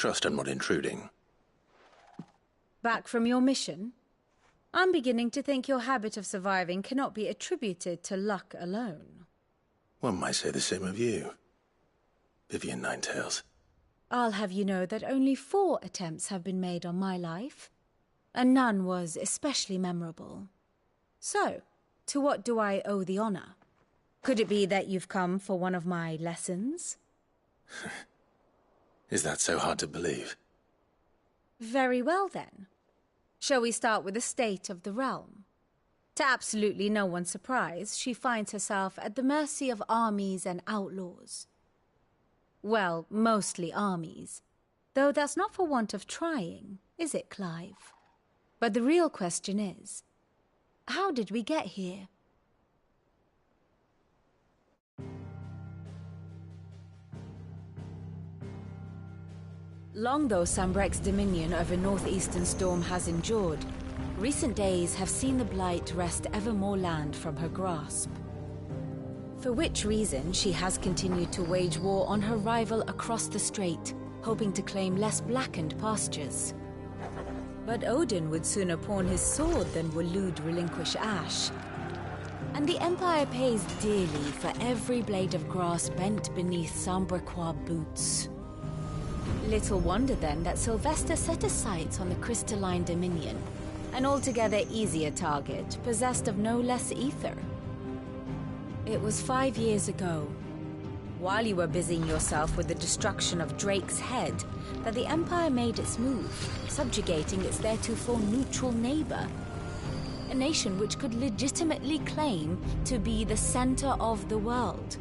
Trust I'm not intruding. Back from your mission? I'm beginning to think your habit of surviving cannot be attributed to luck alone. One might say the same of you, Vivian Ninetails. I'll have you know that only 4 attempts have been made on my life, and none was especially memorable. So, to what do I owe the honor? Could it be that you've come for one of my lessons? Is that so hard to believe? Very well then. Shall we start with the state of the realm? To absolutely no one's surprise, she finds herself at the mercy of armies and outlaws. Well, mostly armies. Though that's not for want of trying, is it, Clive? But the real question is, how did we get here? Long though Sanbreque's dominion over northeastern Storm has endured, recent days have seen the Blight wrest ever more land from her grasp. For which reason she has continued to wage war on her rival across the strait, hoping to claim less blackened pastures. But Odin would sooner pawn his sword than Waloed relinquish Ash. And the Empire pays dearly for every blade of grass bent beneath Sanbrequois boots. Little wonder then that Sylvester set his sights on the Crystalline Dominion, an altogether easier target, possessed of no less ether. It was 5 years ago, while you were busying yourself with the destruction of Drake's head, that the Empire made its move, subjugating its theretofore neutral neighbor. A nation which could legitimately claim to be the center of the world.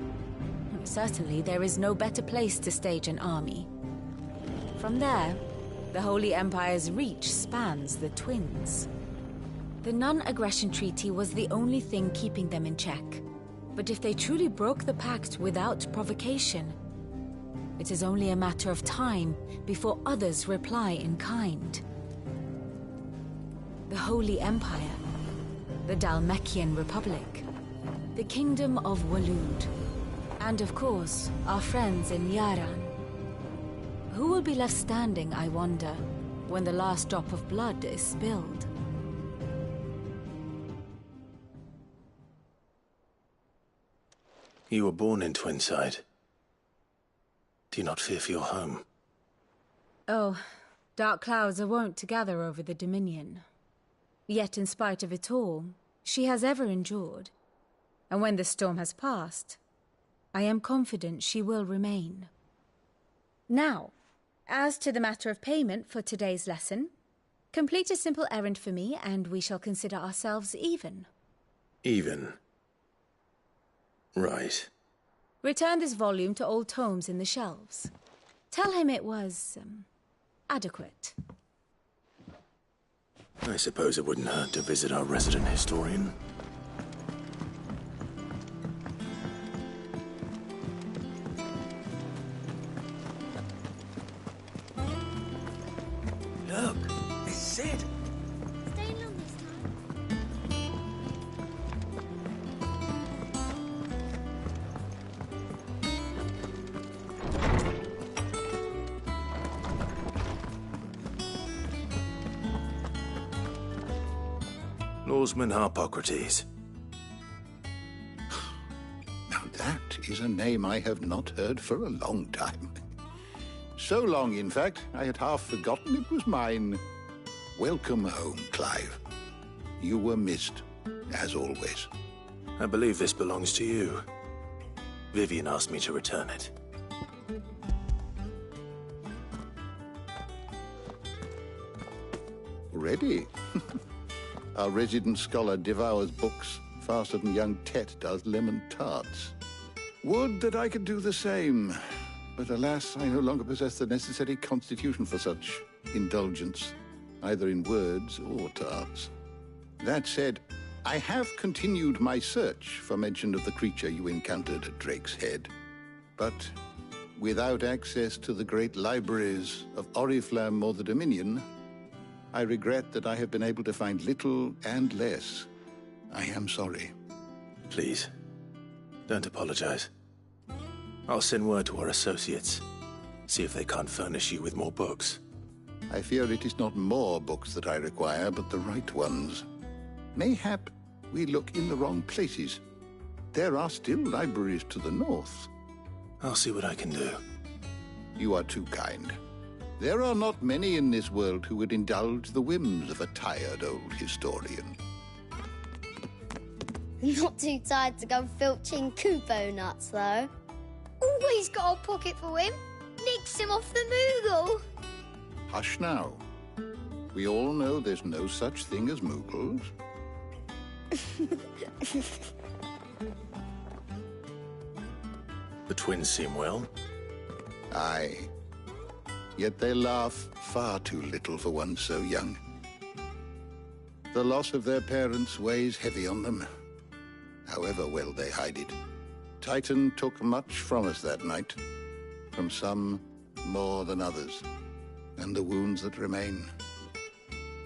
Certainly there is no better place to stage an army. From there, the Holy Empire's reach spans the Twins. The non-aggression treaty was the only thing keeping them in check. But if they truly broke the pact without provocation, it is only a matter of time before others reply in kind. The Holy Empire, the Dhalmekian Republic, the Kingdom of Waloed, and of course, our friends in Yaran. Who will be left standing, I wonder, when the last drop of blood is spilled? You were born in Twinside. Do you not fear for your home? Oh, dark clouds are wont to gather over the Dominion. Yet in spite of it all, she has ever endured. And when the storm has passed, I am confident she will remain. Now, as to the matter of payment for today's lesson, complete a simple errand for me and we shall consider ourselves even. Even? Right. Return this volume to old tomes in the shelves. Tell him it was, adequate. I suppose it wouldn't hurt to visit our resident historian. Look, this is it. Stay long this time. Norseman Harpocrates. Now that is a name I have not heard for a long time. So long, in fact, I had half forgotten it was mine. Welcome home, Clive. You were missed, as always. I believe this belongs to you. Vivian asked me to return it. Ready? Our resident scholar devours books faster than young Tet does lemon tarts. Would that I could do the same. But alas, I no longer possess the necessary constitution for such indulgence, either in words or tarts. That said, I have continued my search for mention of the creature you encountered at Drake's Head. But without access to the great libraries of Oriflamme or the Dominion, I regret that I have been able to find little and less. I am sorry. Please, don't apologize. I'll send word to our associates. See if they can't furnish you with more books. I fear it is not more books that I require, but the right ones. Mayhap we look in the wrong places. There are still libraries to the north. I'll see what I can do. You are too kind. There are not many in this world who would indulge the whims of a tired old historian. Not too tired to go filching Kupo nuts, though. Always got a pocket for him. Nicks him off the Moogle. Hush now. We all know there's no such thing as Moogles. The twins seem well. Aye. Yet they laugh far too little for one so young. The loss of their parents weighs heavy on them, however well they hide it. Titan took much from us that night, from some more than others, and the wounds that remain,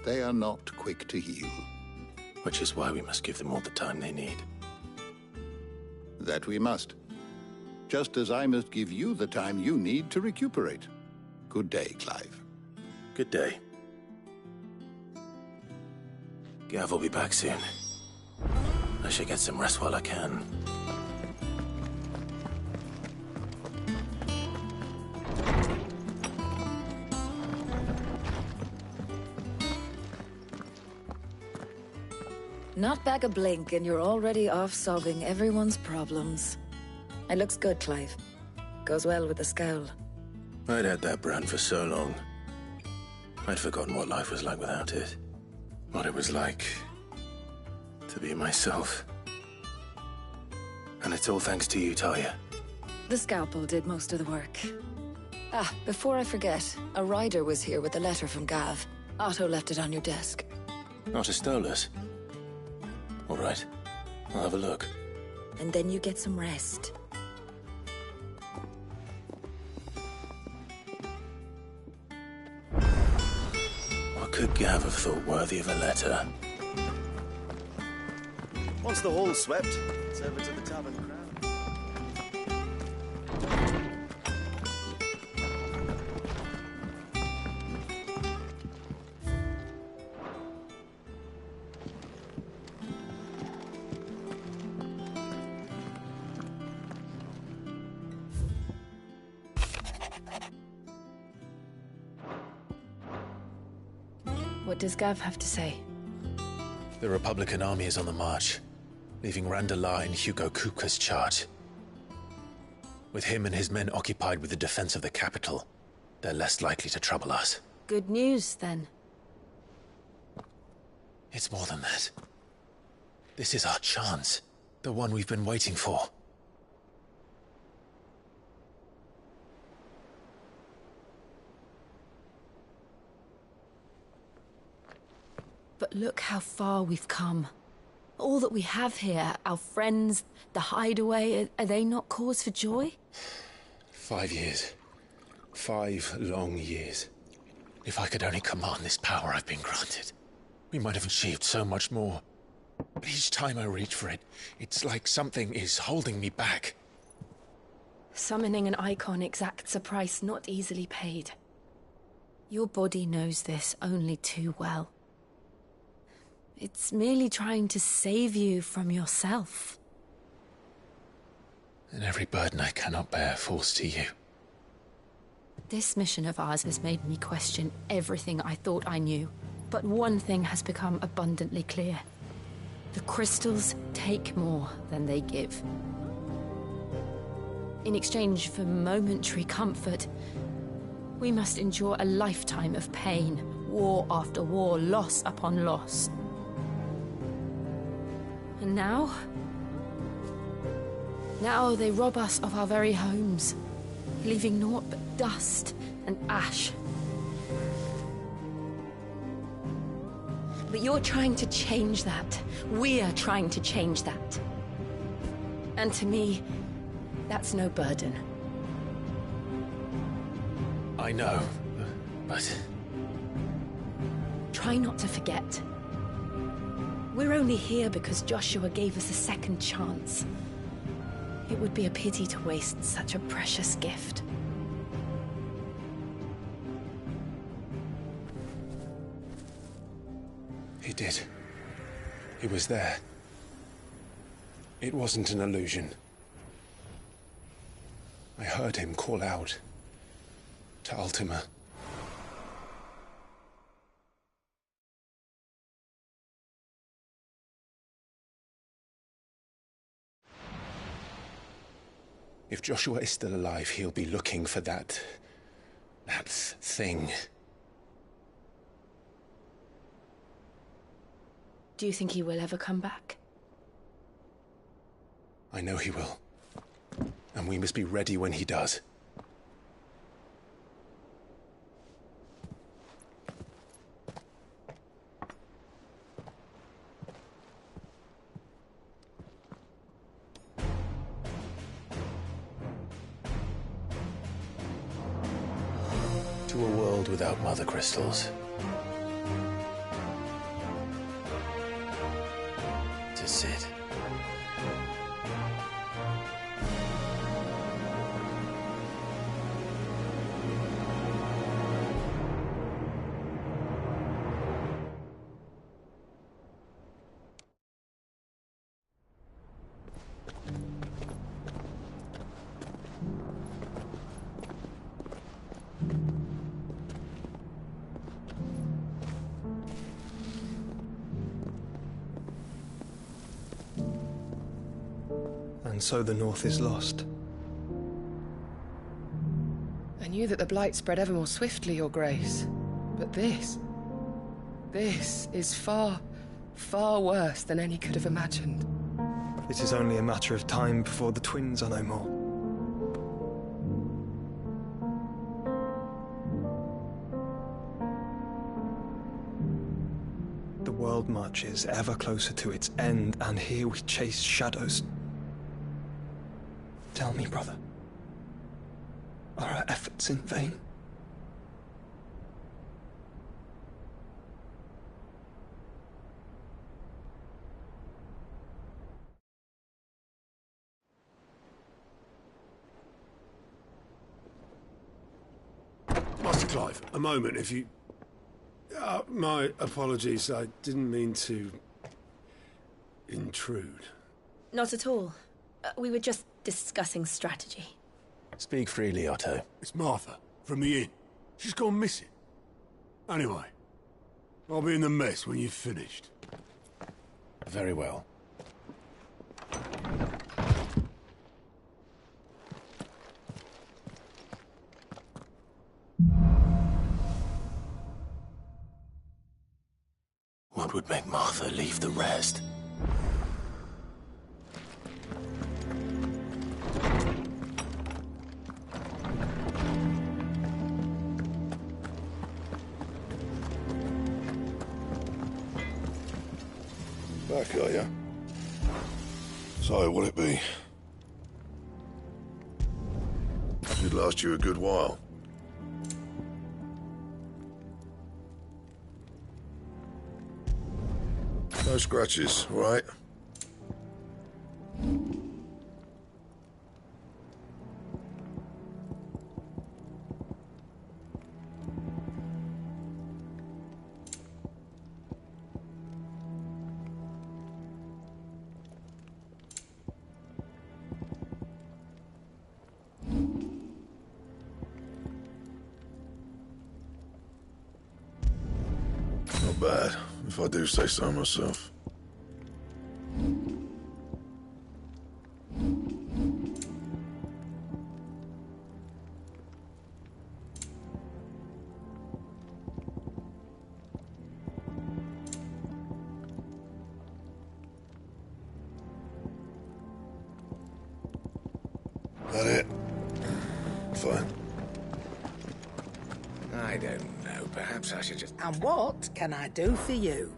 they are not quick to heal. Which is why we must give them all the time they need. That we must. Just as I must give you the time you need to recuperate. Good day, Clive. Good day. Gav will be back soon. I should get some rest while I can. Not back a blink and you're already off solving everyone's problems. It looks good, Clive. Goes well with the scowl. I'd had that brand for so long. I'd forgotten what life was like without it. What it was like to be myself. And it's all thanks to you, Talia. The scalpel did most of the work. Ah, before I forget, a rider was here with a letter from Gav. Otto left it on your desk. Not a Stolas. All right, I'll have a look. And then you get some rest. What could Gav have thought worthy of a letter? Once the hall's swept, it's over to the Tavern Crown. What does Gav have to say? The Republican army is on the march, leaving Randalar in Hugo Kupka's charge. With him and his men occupied with the defense of the capital, they're less likely to trouble us. Good news, then. It's more than that. This is our chance. The one we've been waiting for. But look how far we've come. All that we have here, our friends, the hideaway, are they not cause for joy? 5 years. 5 long years. If I could only command this power I've been granted, we might have achieved so much more. But each time I reach for it, it's like something is holding me back. Summoning an icon exacts a price not easily paid. Your body knows this only too well. It's merely trying to save you from yourself. And every burden I cannot bear falls to you. This mission of ours has made me question everything I thought I knew. But one thing has become abundantly clear. The crystals take more than they give. In exchange for momentary comfort, we must endure a lifetime of pain, war after war, loss upon loss. And now they rob us of our very homes, leaving naught but dust and ash. But you're trying to change that. We're trying to change that. And to me, that's no burden. I know, but... Try not to forget. We're only here because Joshua gave us a second chance. It would be a pity to waste such a precious gift. He did. He was there. It wasn't an illusion. I heard him call out to Ultima. If Joshua is still alive, he'll be looking for that thing. Do you think he will ever come back? I know he will. And we must be ready when he does. To a world without mother crystals. To Cid. And so the North is lost. I knew that the Blight spread ever more swiftly, Your Grace. But this is far, far worse than any could have imagined. It is only a matter of time before the twins are no more. The world marches ever closer to its end, and here we chase shadows. Tell me, brother, are our efforts in vain? Master Clive, a moment, if you... my apologies, I didn't mean to... intrude. Not at all. We were just discussing strategy. Speak freely, Otto. It's Martha, from the inn. She's gone missing. Anyway, I'll be in the mess when you've finished. Very well. What would make Martha leave the rest? Back, are ya? So, will it be? Should last you a good while. No scratches, all right? Not bad, if I do say so myself. That it? Fine. I don't know. Perhaps I should just... And what can I do for you?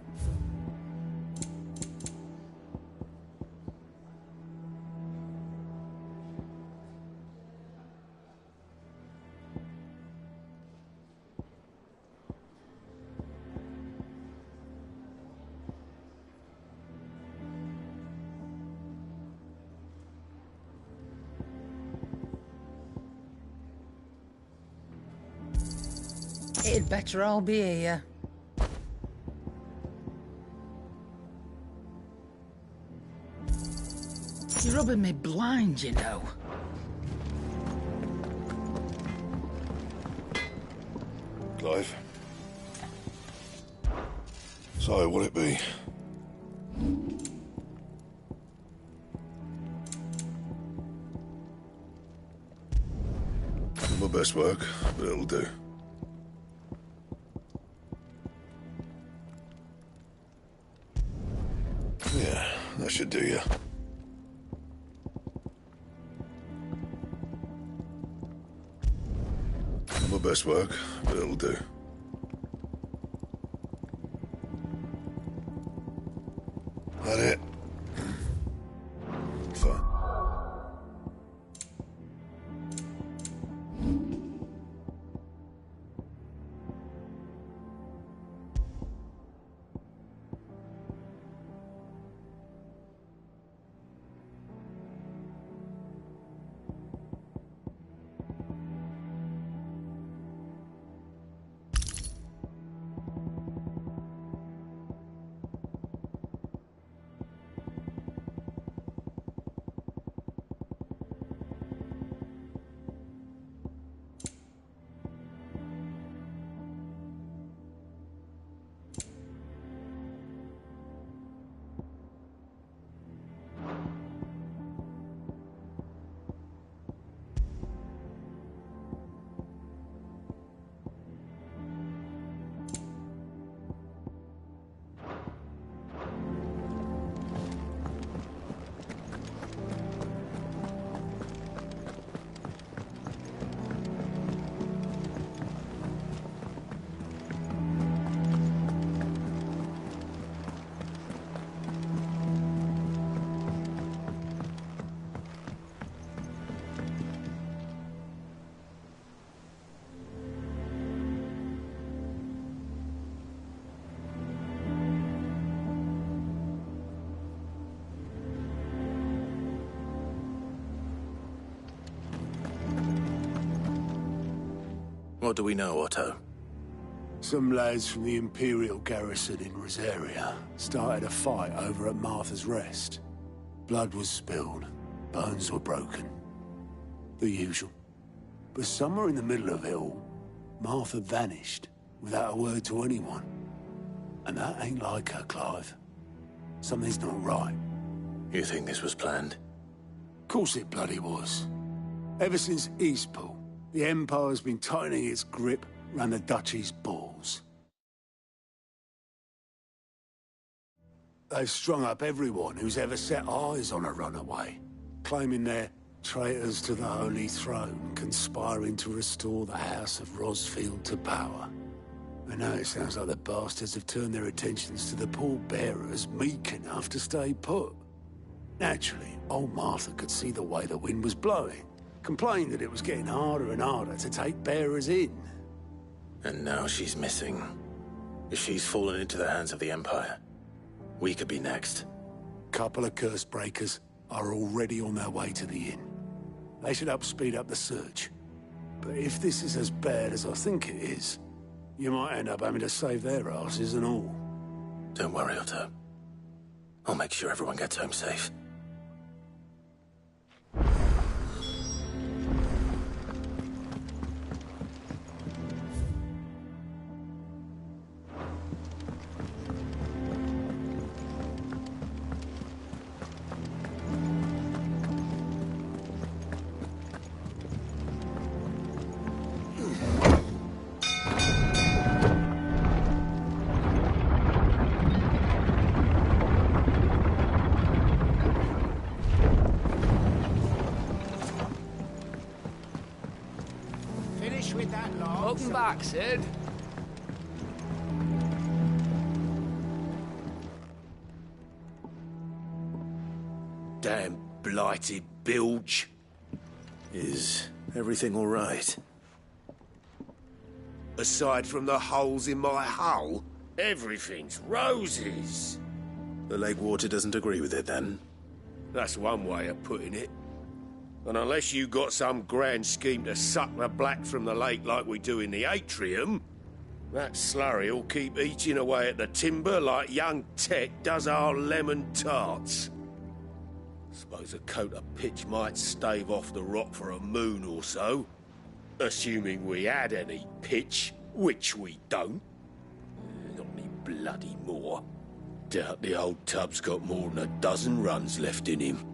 It'd better all be here. You're rubbing me blind, you know. Clive. So, what'll it be? Not my best work, but it'll do. Yeah, that should do you. Not my best work, but it'll do. That it? Fine. What do we know, Otto? Some lads from the Imperial garrison in Rosaria started a fight over at Martha's Rest. Blood was spilled, bones were broken. The usual. But somewhere in the middle of it all, Martha vanished without a word to anyone. And that ain't like her, Clive. Something's not right. You think this was planned? Of course it bloody was. Ever since Eastpool, the Empire's been tightening its grip around the Duchy's balls. They've strung up everyone who's ever set eyes on a runaway, claiming they're traitors to the Holy Throne, conspiring to restore the House of Rosfield to power. And now it sounds like the bastards have turned their attentions to the pallbearers meek enough to stay put. Naturally, old Martha could see the way the wind was blowing, complained that it was getting harder and harder to take bearers in. And now she's missing. If she's fallen into the hands of the Empire, we could be next. Couple of curse breakers are already on their way to the inn. They should speed up the search. But if this is as bad as I think it is, you might end up having to save their asses and all. Don't worry, Otto. I'll make sure everyone gets home safe. Welcome back, Sid. Damn blighted bilge. Is everything all right? Aside from the holes in my hull, everything's roses. The lake water doesn't agree with it, then? That's one way of putting it. And unless you got some grand scheme to suck the black from the lake like we do in the atrium, that slurry'll keep eating away at the timber like young Tet does our lemon tarts. Suppose a coat of pitch might stave off the rot for a moon or so. Assuming we had any pitch, which we don't. Not any bloody more. Doubt the old tub's got more than a dozen runs left in him.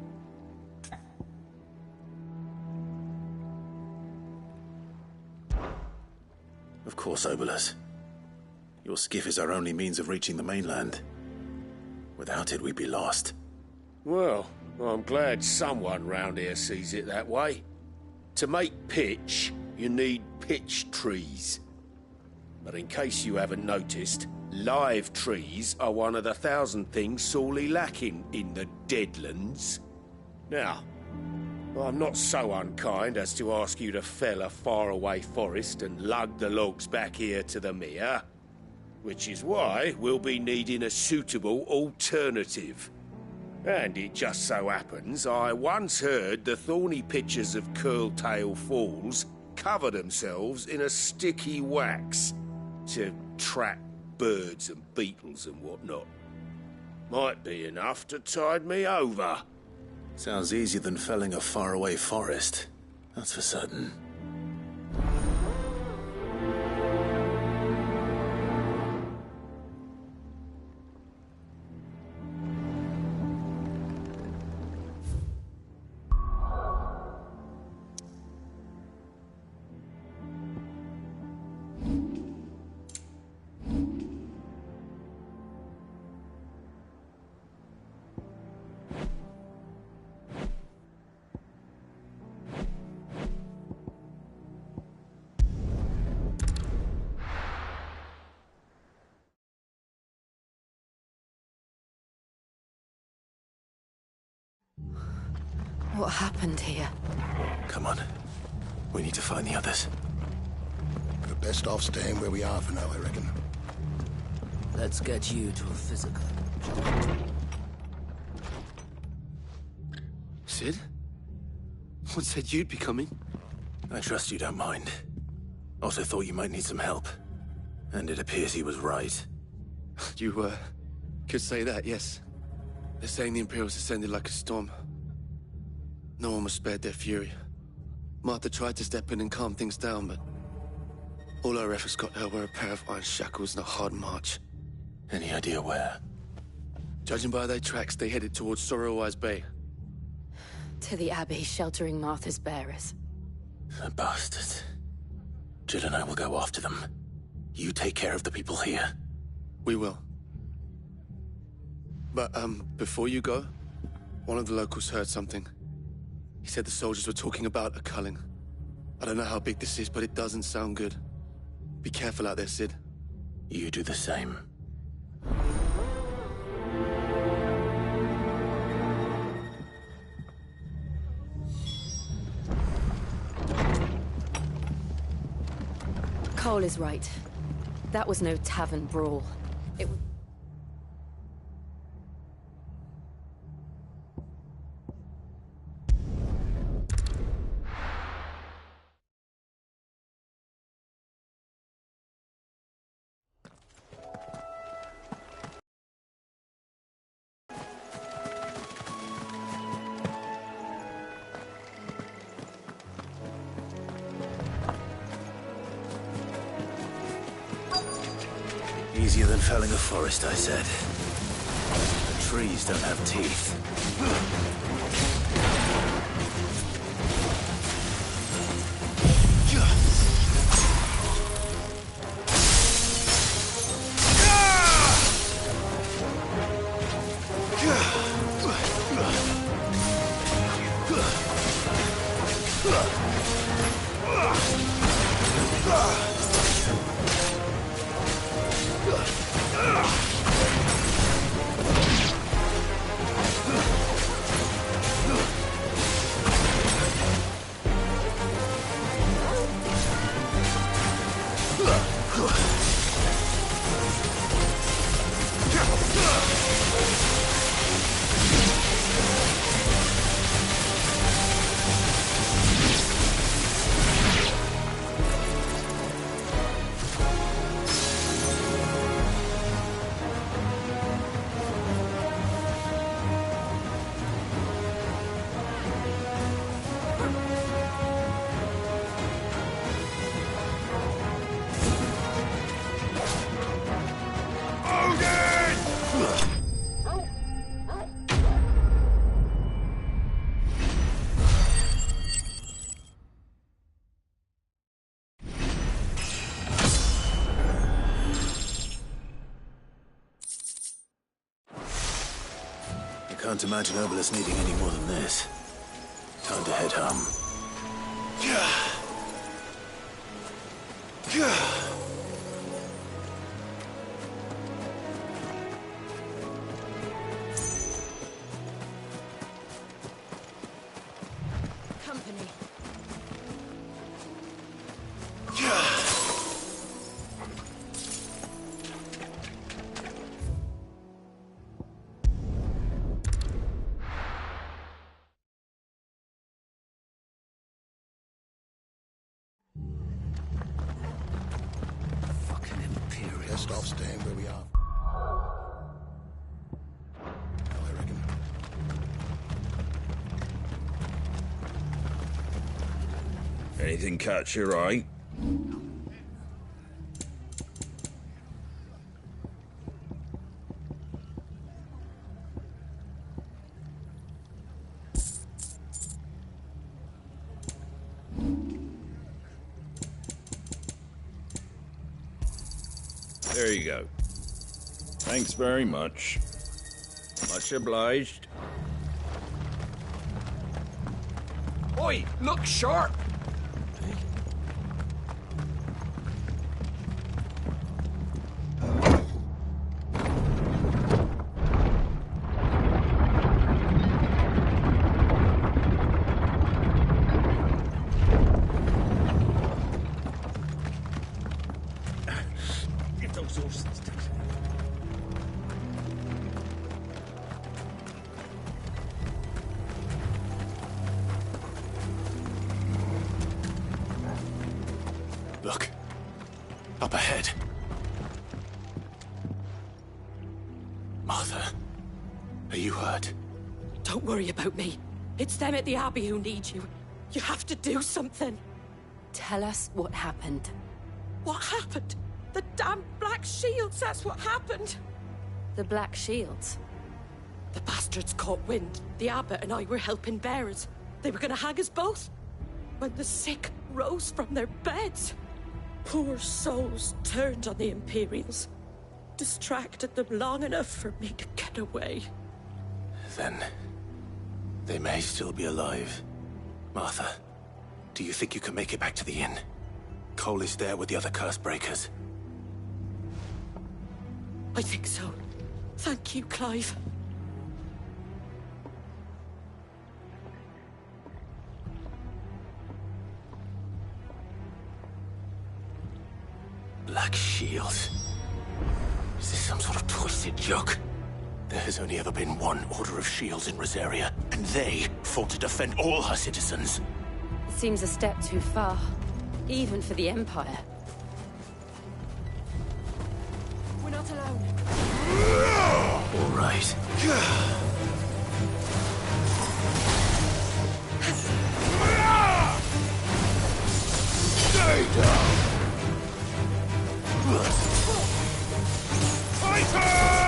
Of course, Obolus. Your skiff is our only means of reaching the mainland. Without it, we'd be lost. Well, I'm glad someone round here sees it that way. To make pitch, you need pitch trees. But in case you haven't noticed, live trees are one of the 1,000 things sorely lacking in the Deadlands. Now, I'm not so unkind as to ask you to fell a faraway forest and lug the logs back here to the mere, which is why we'll be needing a suitable alternative. And it just so happens I once heard the thorny pitchers of Curltail Falls cover themselves in a sticky wax to trap birds and beetles and whatnot. Might be enough to tide me over. Sounds easier than felling a faraway forest. That's for certain. What happened here? Come on. We need to find the others. We're best off staying where we are for now, I reckon. Let's get you to a physical. Cid? What said you'd be coming? I trust you don't mind. Also thought you might need some help. And it appears he was right. You, could say that, yes. They're saying the Imperials descended like a storm. No one was spared their fury. Martha tried to step in and calm things down, but all our efforts got her were a pair of iron shackles and a hard march. Any idea where? Judging by their tracks, they headed towards Sorrowwise Bay. To the Abbey, sheltering Martha's bearers. The bastards. Jill and I will go after them. You take care of the people here. We will. But, before you go, one of the locals heard something. He said the soldiers were talking about a culling. I don't know how big this is, but it doesn't sound good. Be careful out there, Cid. You do the same. Cole is right. That was no tavern brawl. It was... Easier than felling a forest, I said. The trees don't have teeth. Can't imagine Herbalist needing any more than this. Time to head home. Company. Best off staying where we are. I reckon. Anything catch your eye? There you go. Thanks very much. Much obliged. Oi, look sharp! Look. Up ahead. Martha, are you hurt? Don't worry about me. It's them at the Abbey who need you. You have to do something. Tell us what happened. What happened? The damn Black Shields, that's what happened. The Black Shields? The bastards caught wind. The Abbot and I were helping bearers. They were gonna hang us both. When the sick rose from their beds, poor souls turned on the Imperials. Distracted them long enough for me to get away. Then they may still be alive. Martha, do you think you can make it back to the inn? Cole is there with the other curse breakers. I think so. Thank you, Clive. Black Shields? Is this some sort of twisted joke? There has only ever been one Order of Shields in Rosaria, and they fought to defend all her citizens. It seems a step too far, even for the Empire. We're not alone. All right. Stay down! Titan!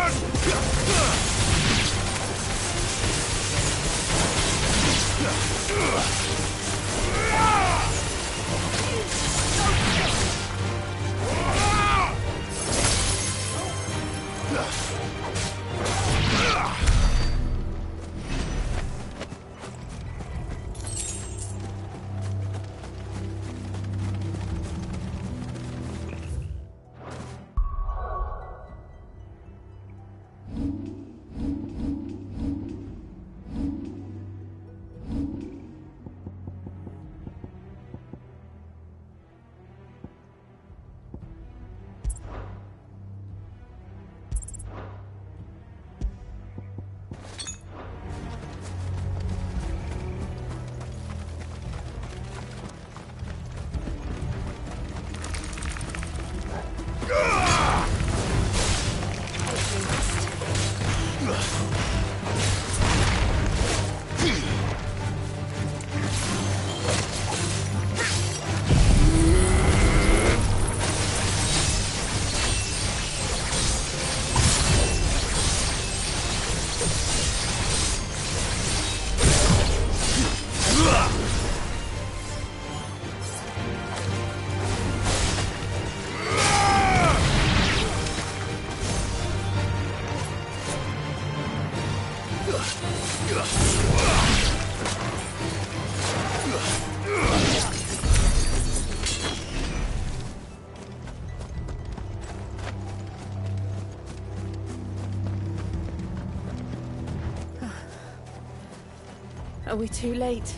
Are we too late?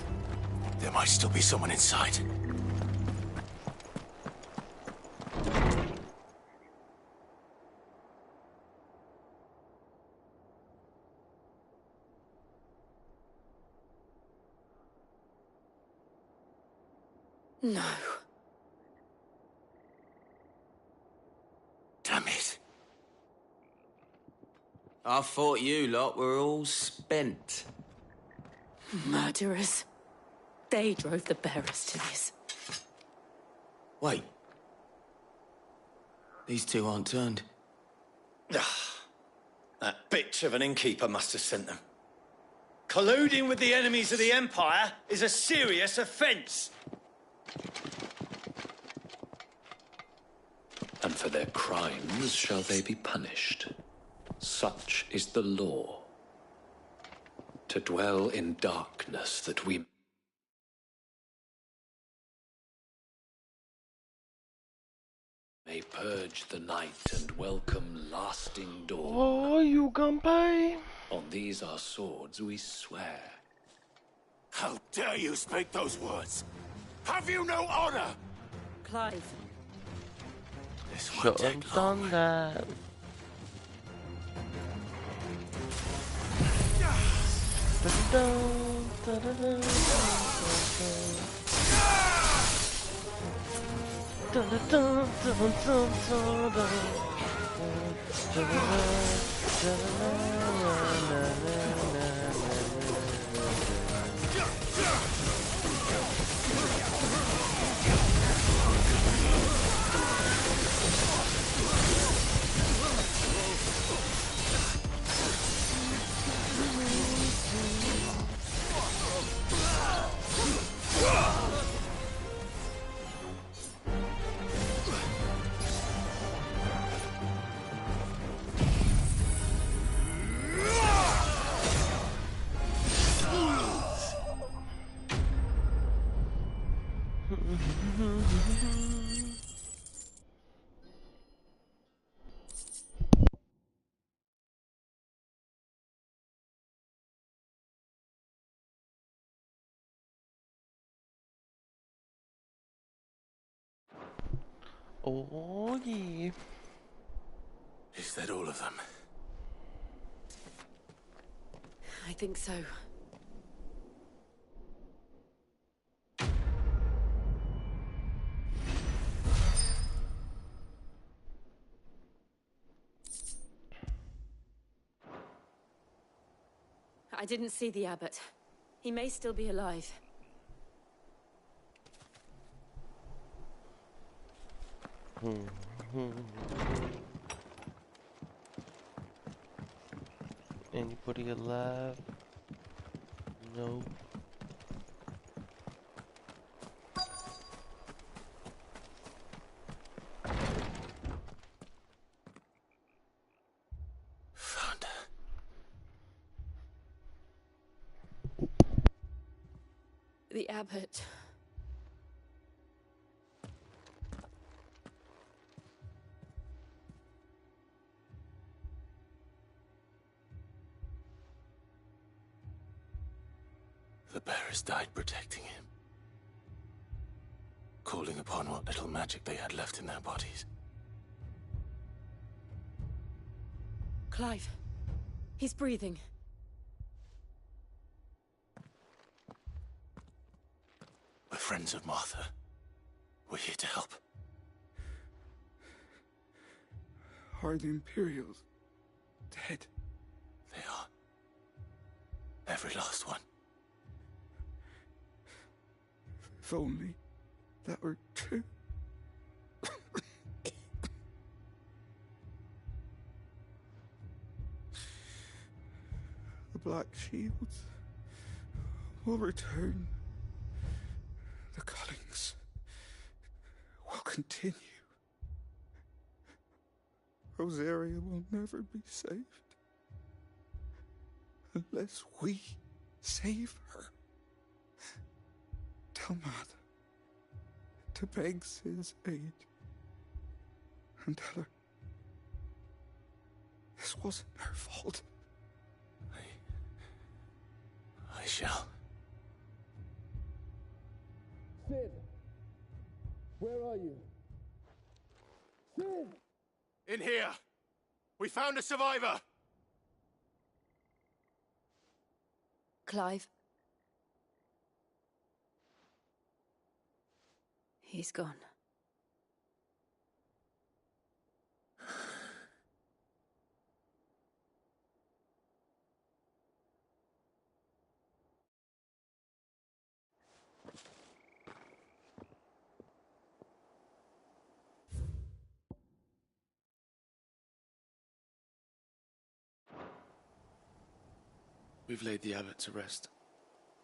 There might still be someone inside. No. Damn it. I thought you lot were all spent. Murderers. They drove the bearers to this. Wait. These two aren't turned. That bitch of an innkeeper must have sent them. Colluding with the enemies of the Empire is a serious offence. And for their crimes shall they be punished. Such is the law. To dwell in darkness that we may purge the night and welcome lasting dawn. Oh, you gunpei! On these our swords we swear. How dare you speak those words? Have you no honor? Clive. This Shouldn't have done that. Oh, yeah. Is that all of them? I think so. I didn't see the abbot. He may still be alive. Anybody alive? No. Found her. The abbot. The bearers died protecting him. Calling upon what little magic they had left in their bodies. Clive. He's breathing. We're friends of Martha. We're here to help. Are the Imperials dead? They are. Every last one. If only that were true. The Black Shields will return. The Cullings will continue. Rosaria will never be saved. unless we save her. Tell Mother to beg Sid's aid. And tell her this wasn't her fault. I shall. Sid! Where are you? Sid! In here! We found a survivor! Clive. He's gone. We've laid the abbot to rest.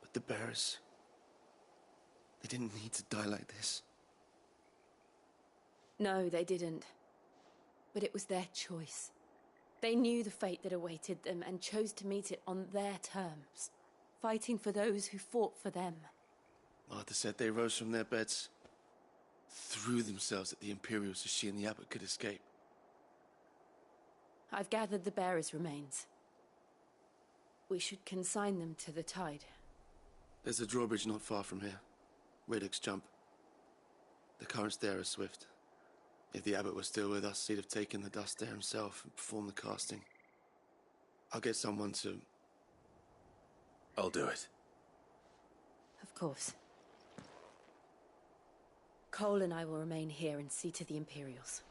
But the bearers... they didn't need to die like this. No, they didn't. But it was their choice. They knew the fate that awaited them and chose to meet it on their terms, fighting for those who fought for them. Martha said they rose from their beds, threw themselves at the Imperials so she and the abbot could escape. I've gathered the bearers' remains. We should consign them to the tide. There's a drawbridge not far from here. Radix Jump. The currents there are swift. If the abbot was still with us, he'd have taken the dust there himself and performed the casting. I'll get someone to... I'll do it. Of course. Cole and I will remain here and see to the Imperials.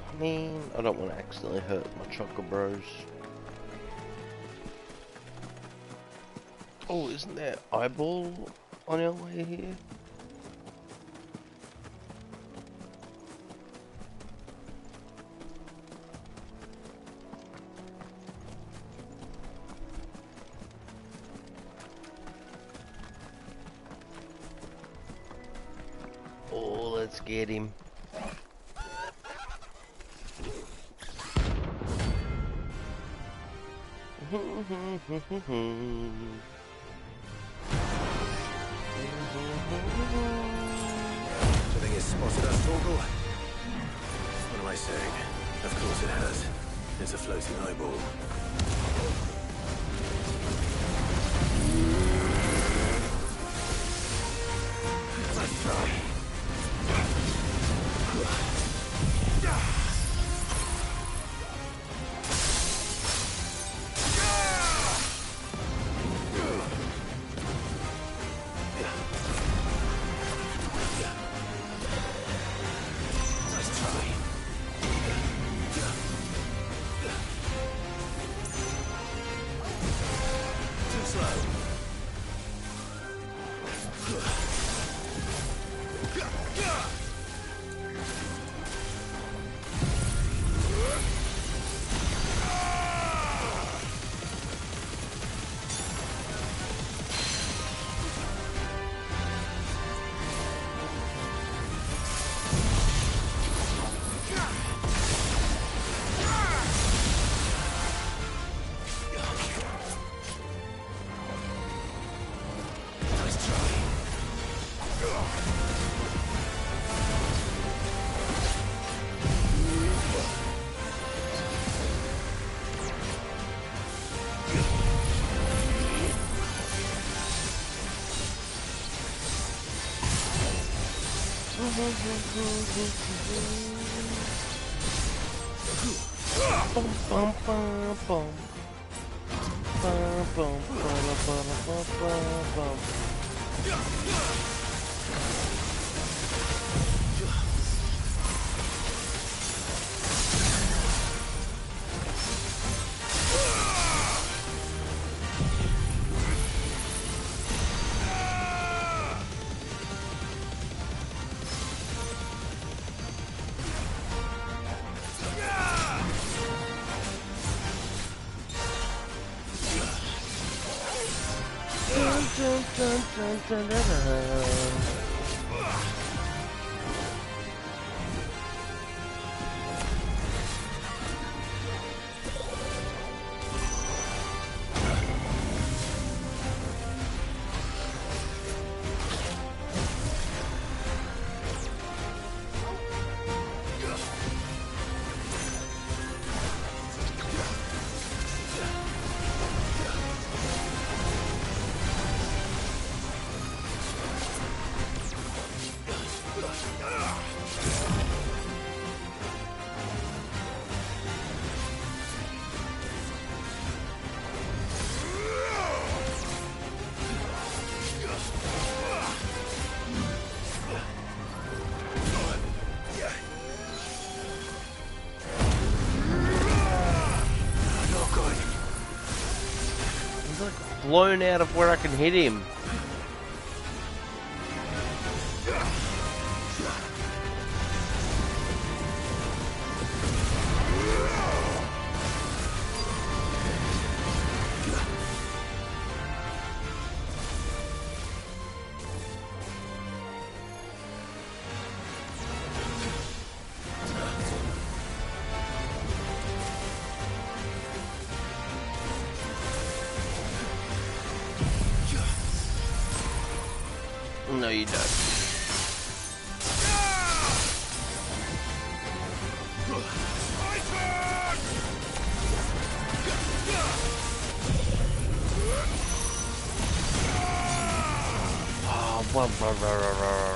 I mean, I don't want to accidentally hurt my Choco Bros. Oh, isn't there eyeball on our way here? Oh, let's get him. The thing has spotted us, Torgal. What am I saying? Of course it has. It's a floating eyeball. Let's try. Dun, dun, dun, dun. Blown out of where I can hit him. No, you don't. Oh, blah, blah, blah, blah, blah.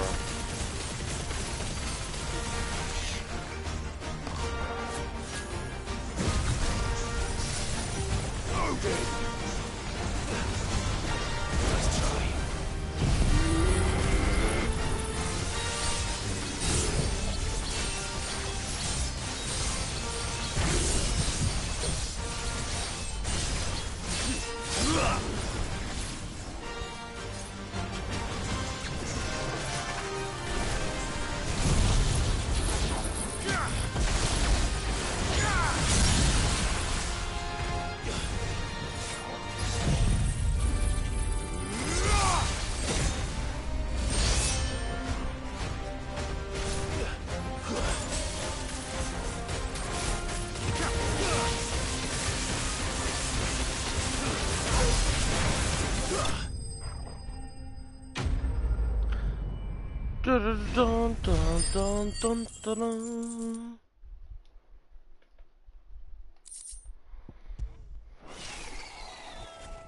Dun, dun, dun, dun, dun, dun.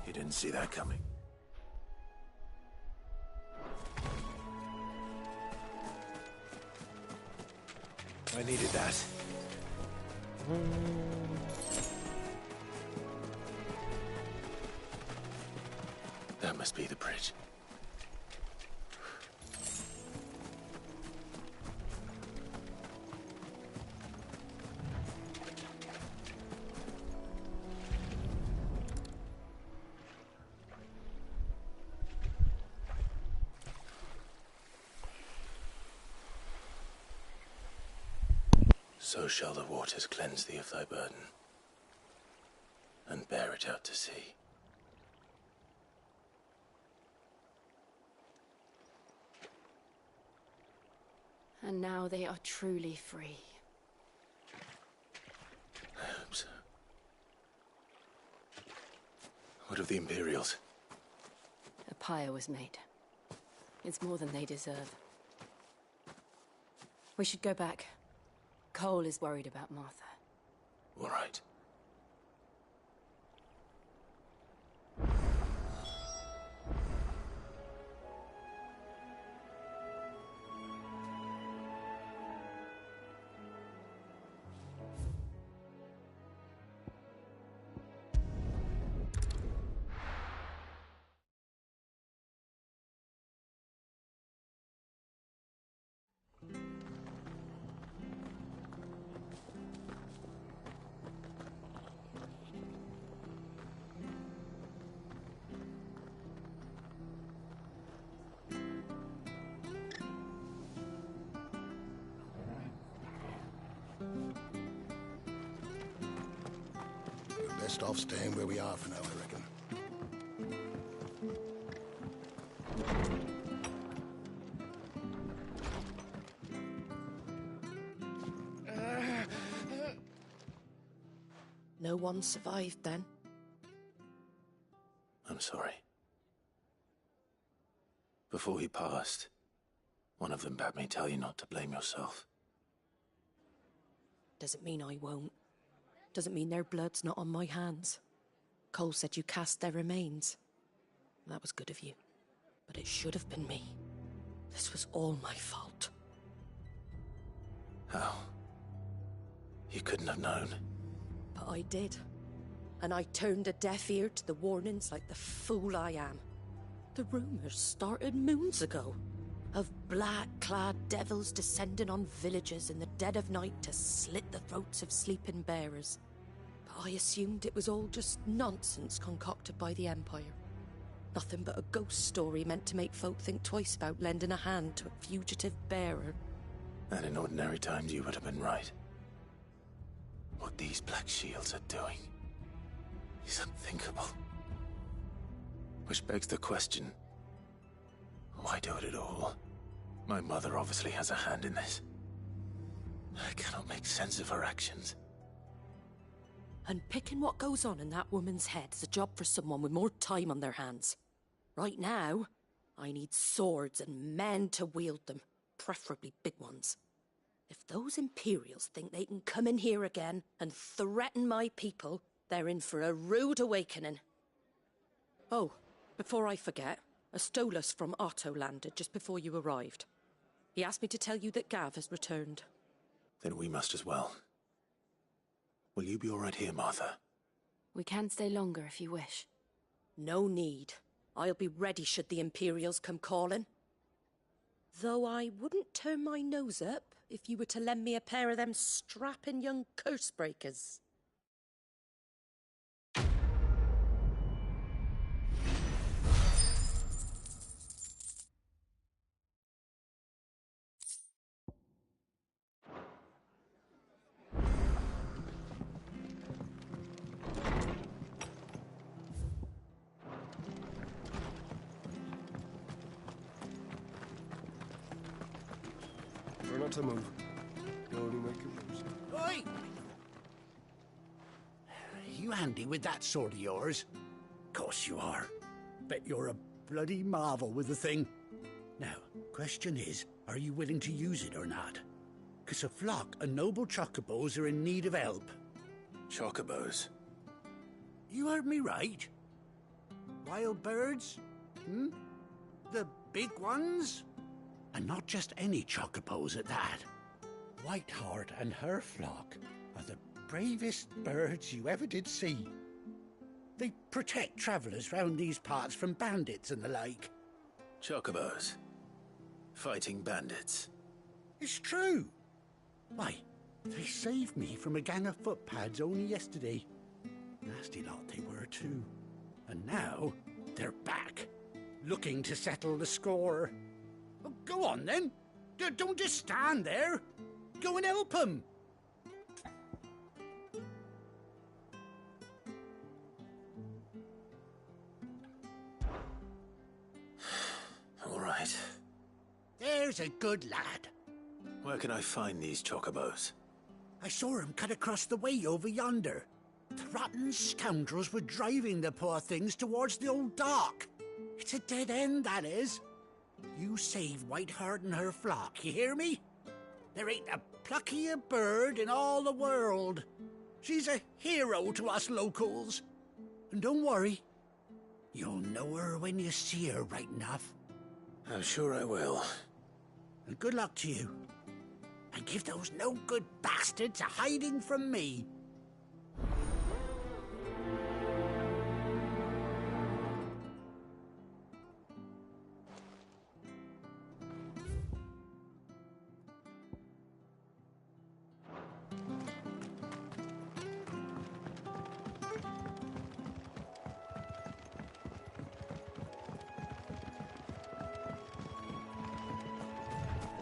You didn't see that coming. I needed that. That must be the bridge. So shall the waters cleanse thee of thy burden, and bear it out to sea. And now they are truly free. I hope so. What of the Imperials? A pyre was made. It's more than they deserve. We should go back. Cole is worried about Martha. All right. We're best off staying where we are for now, I reckon. No one survived then. I'm sorry. Before he passed, one of them bade me tell you not to blame yourself. Doesn't mean I won't. Doesn't mean their blood's not on my hands. Cole said you cast their remains. That was good of you. But it should have been me. This was all my fault. How? You couldn't have known. But I did. And I turned a deaf ear to the warnings like the fool I am. The rumors started moons ago. Of black-clad devils descending on villages in the dead of night to slit the throats of sleeping bearers. But I assumed it was all just nonsense concocted by the Empire. Nothing but a ghost story meant to make folk think twice about lending a hand to a fugitive bearer. And in ordinary times you would have been right. What these Black Shields are doing is unthinkable. Which begs the question, why do it at all? My mother obviously has a hand in this. I cannot make sense of her actions. And picking what goes on in that woman's head is a job for someone with more time on their hands. Right now, I need swords and men to wield them, preferably big ones. If those Imperials think they can come in here again and threaten my people, they're in for a rude awakening. Oh, before I forget, a Stolas from Otto landed just before you arrived. He asked me to tell you that Gav has returned. Then we must as well. Will you be all right here, Martha? We can stay longer if you wish. No need. I'll be ready should the Imperials come calling. Though I wouldn't turn my nose up if you were to lend me a pair of them strapping young curse breakers. Try not to move. You'll only make it worse. Oi! You handy with that sword of yours? Course you are. Bet you're a bloody marvel with the thing. Now, question is, are you willing to use it or not? 'Cause a flock of noble chocobos are in need of help. Chocobos? You heard me right. Wild birds? Hmm? The big ones? And not just any chocobos at that. Whiteheart and her flock are the bravest birds you ever did see. They protect travellers round these parts from bandits and the like. Chocobos? Fighting bandits? It's true. Why, they saved me from a gang of footpads only yesterday. Nasty lot they were too. And now they're back, looking to settle the score. Oh, go on then. Don't just stand there. Go and help them. All right. There's a good lad. Where can I find these chocobos? I saw him cut across the way over yonder. The rotten scoundrels were driving the poor things towards the old dock. It's a dead end, that is. You save Whiteheart and her flock, you hear me? There ain't a pluckier bird in all the world. She's a hero to us locals. And don't worry, you'll know her when you see her right enough. I'm sure I will. And good luck to you. And give those no-good bastards a hiding from me.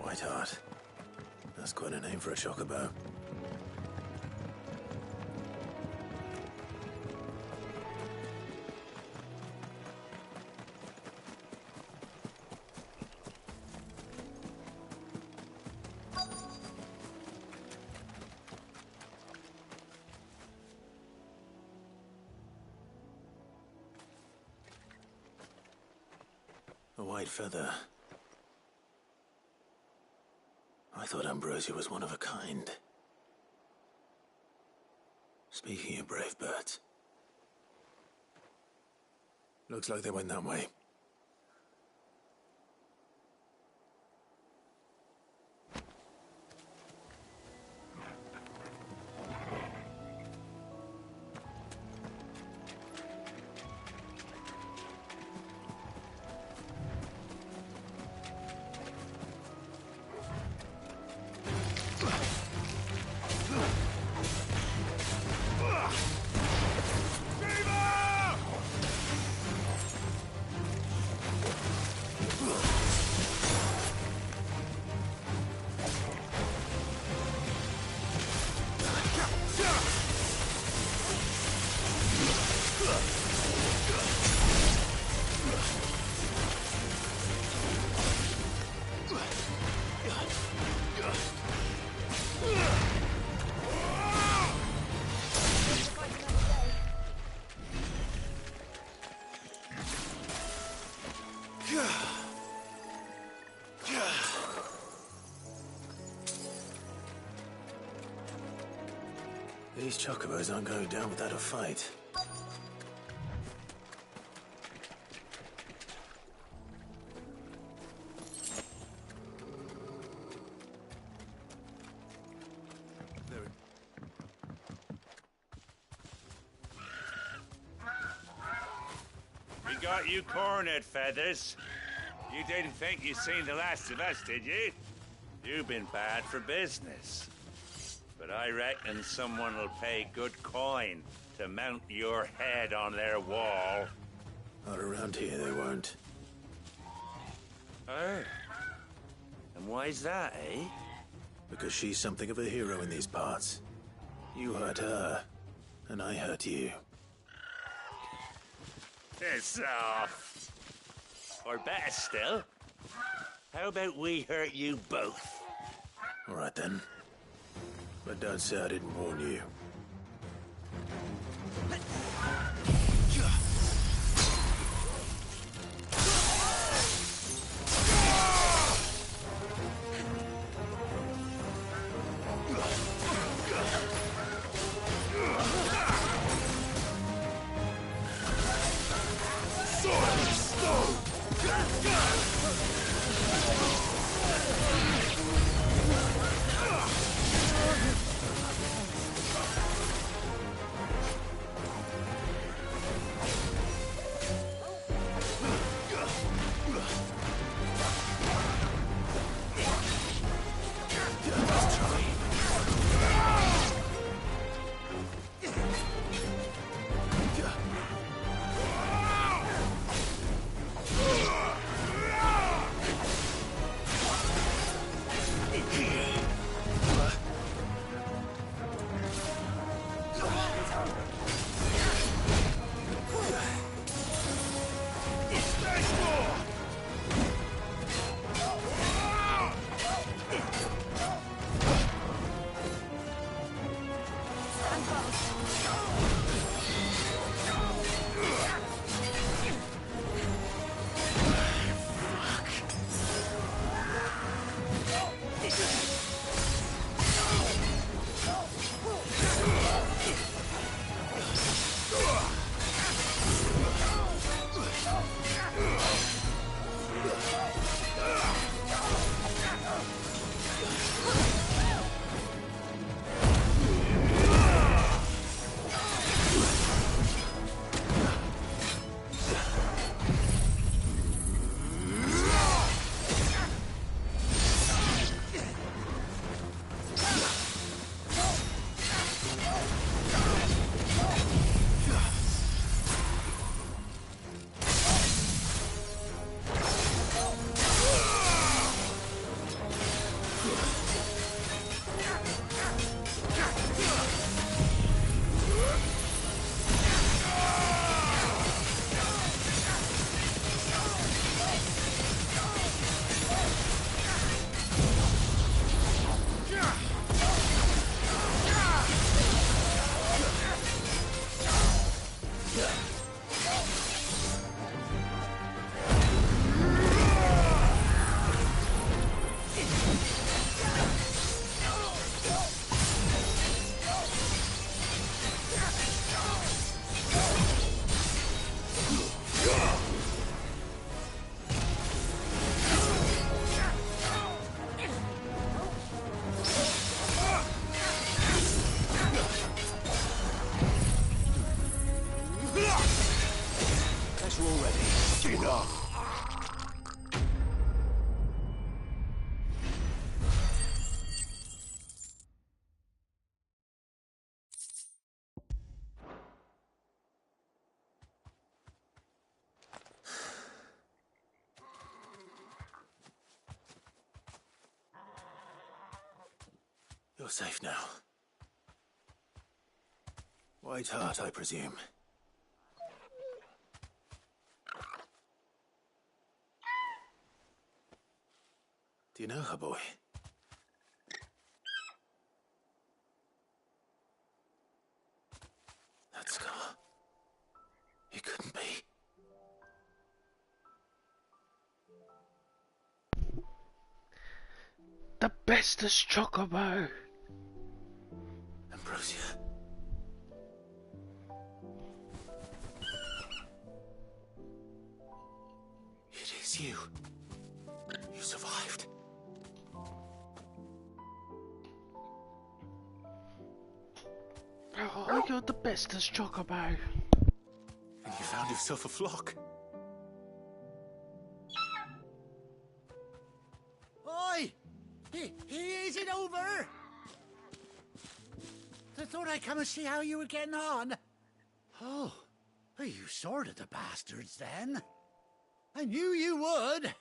Whiteheart. That's quite a name for a chocobo. white feather. I thought Ambrosia was one of a kind. Speaking of brave birds, looks like they went that way. These chocobos aren't going down without a fight. We got you cornered, Feathers. You didn't think you'd seen the last of us, did you? You've been bad for business. But I reckon someone will pay good coin to mount your head on their wall. Not around here, they won't. Oh. And why's that, eh? Because she's something of a hero in these parts. You hurt her, and I hurt you. Piss off. Or better still, how about we hurt you both? All right, then. But don't say I didn't warn you. You're safe now. White Hart, I presume. Do you know her, boy? That scar. It couldn't be. The bestest chocobo. Ambrosia. It is you. You survived. Oh, you're the bestest chocobo. And you found yourself a flock. Oi! Is it over? I thought I'd come and see how you were getting on. Oh, you sorted the bastards then. I knew you would.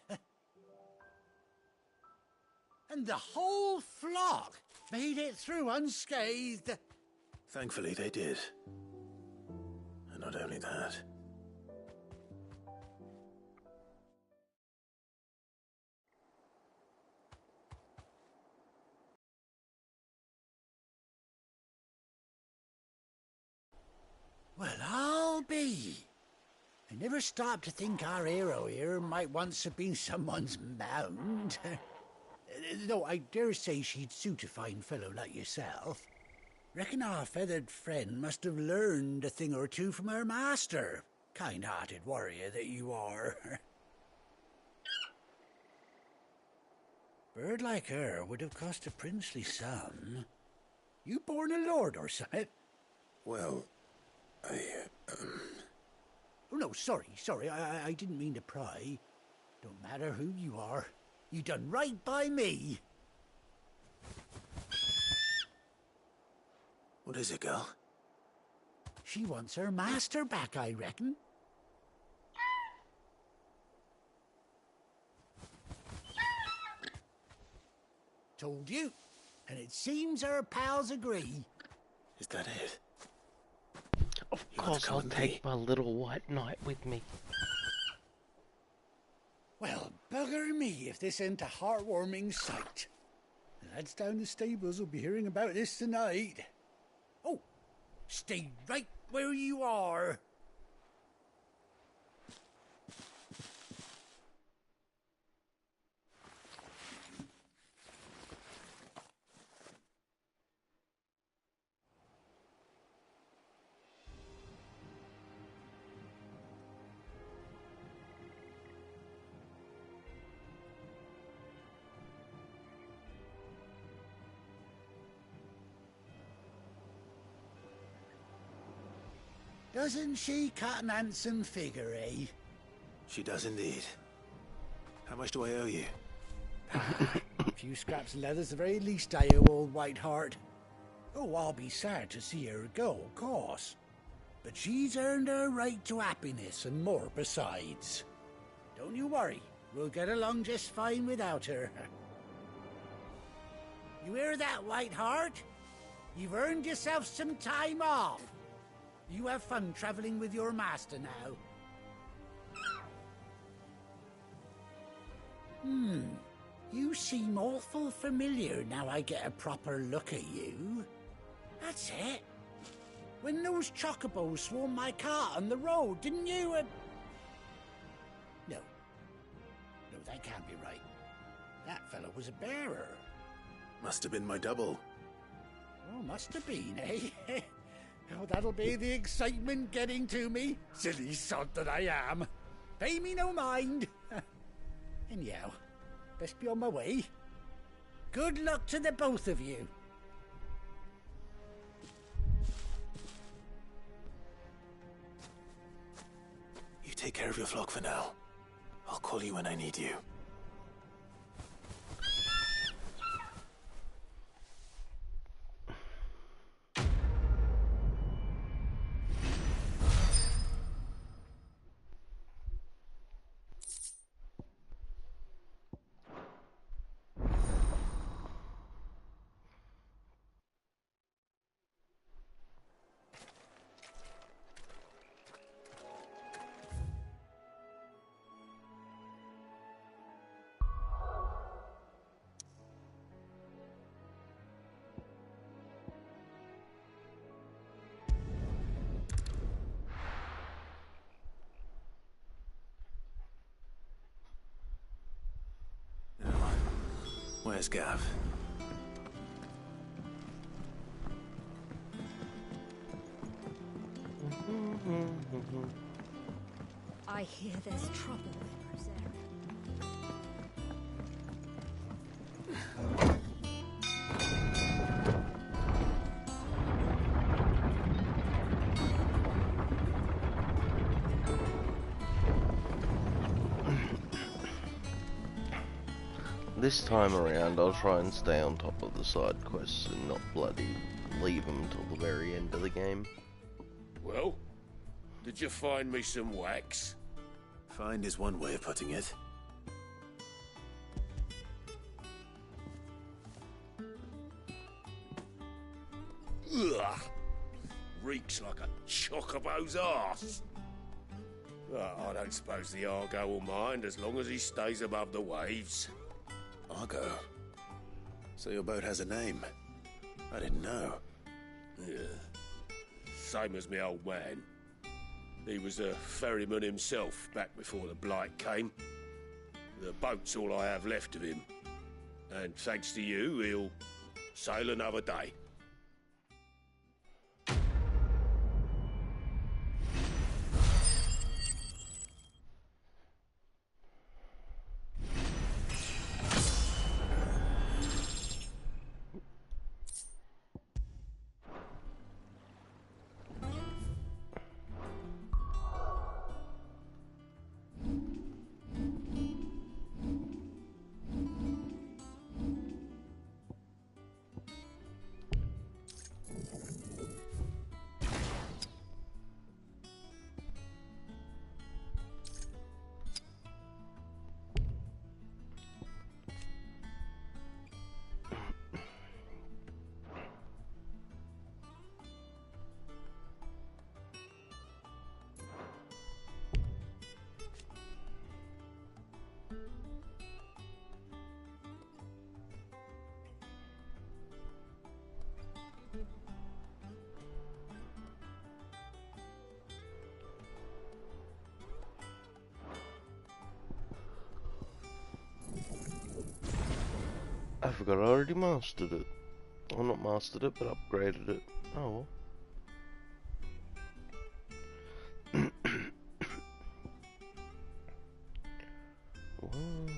And the whole flock made it through unscathed. Thankfully, they did. And not only that. Well, I'll be. I never stopped to think our hero here might once have been someone's mount. Though I dare say she'd suit a fine fellow like yourself. Reckon our feathered friend must have learned a thing or two from her master. Kind-hearted warrior that you are. Bird like her would have cost a princely sum. You born a lord or something? Well, Oh, no, sorry. I didn't mean to pry. Don't matter who you are. You done right by me. What is it, girl? She wants her master back, I reckon. Told you. And it seems her pals agree. Is that it? Of course I'll take my little white knight with me. Well, bugger me if this ain't a heartwarming sight. The lads down the stables will be hearing about this tonight. Oh, stay right where you are. Doesn't she cut an handsome figure, eh? She does indeed. How much do I owe you? A few scraps of leather's the very least I owe old White Hart. Oh, I'll be sad to see her go, of course. But she's earned her right to happiness and more besides. Don't you worry, we'll get along just fine without her. You hear that, White Hart? You've earned yourself some time off. You have fun traveling with your master now. You seem awful familiar now I get a proper look at you. That's it. When those chocobos swarmed my cart on the road, didn't you? No, that can't be right. That fellow was a bearer. Must have been my double. Oh, must have been, eh? Oh, that'll be the excitement getting to me. Silly sod that I am. Pay me no mind. Anyhow, best be on my way. Good luck to the both of you. You take care of your flock for now. I'll call you when I need you. Where's Gav? I hear there's trouble with Rosera. This time around, I'll try and stay on top of the side quests and not bloody leave them till the very end of the game. Well, did you find me some wax? Find is one way of putting it. Ugh! Reeks like a chocobo's arse. I don't suppose the Argo will mind as long as he stays above the waves. Argo? So your boat has a name? I didn't know. Yeah. Same as me old man. He was a ferryman himself back before the Blight came. The boat's all I have left of him. And thanks to you, he'll sail another day. I forgot I already mastered it. Well, not mastered it, but upgraded it. Oh well. Well,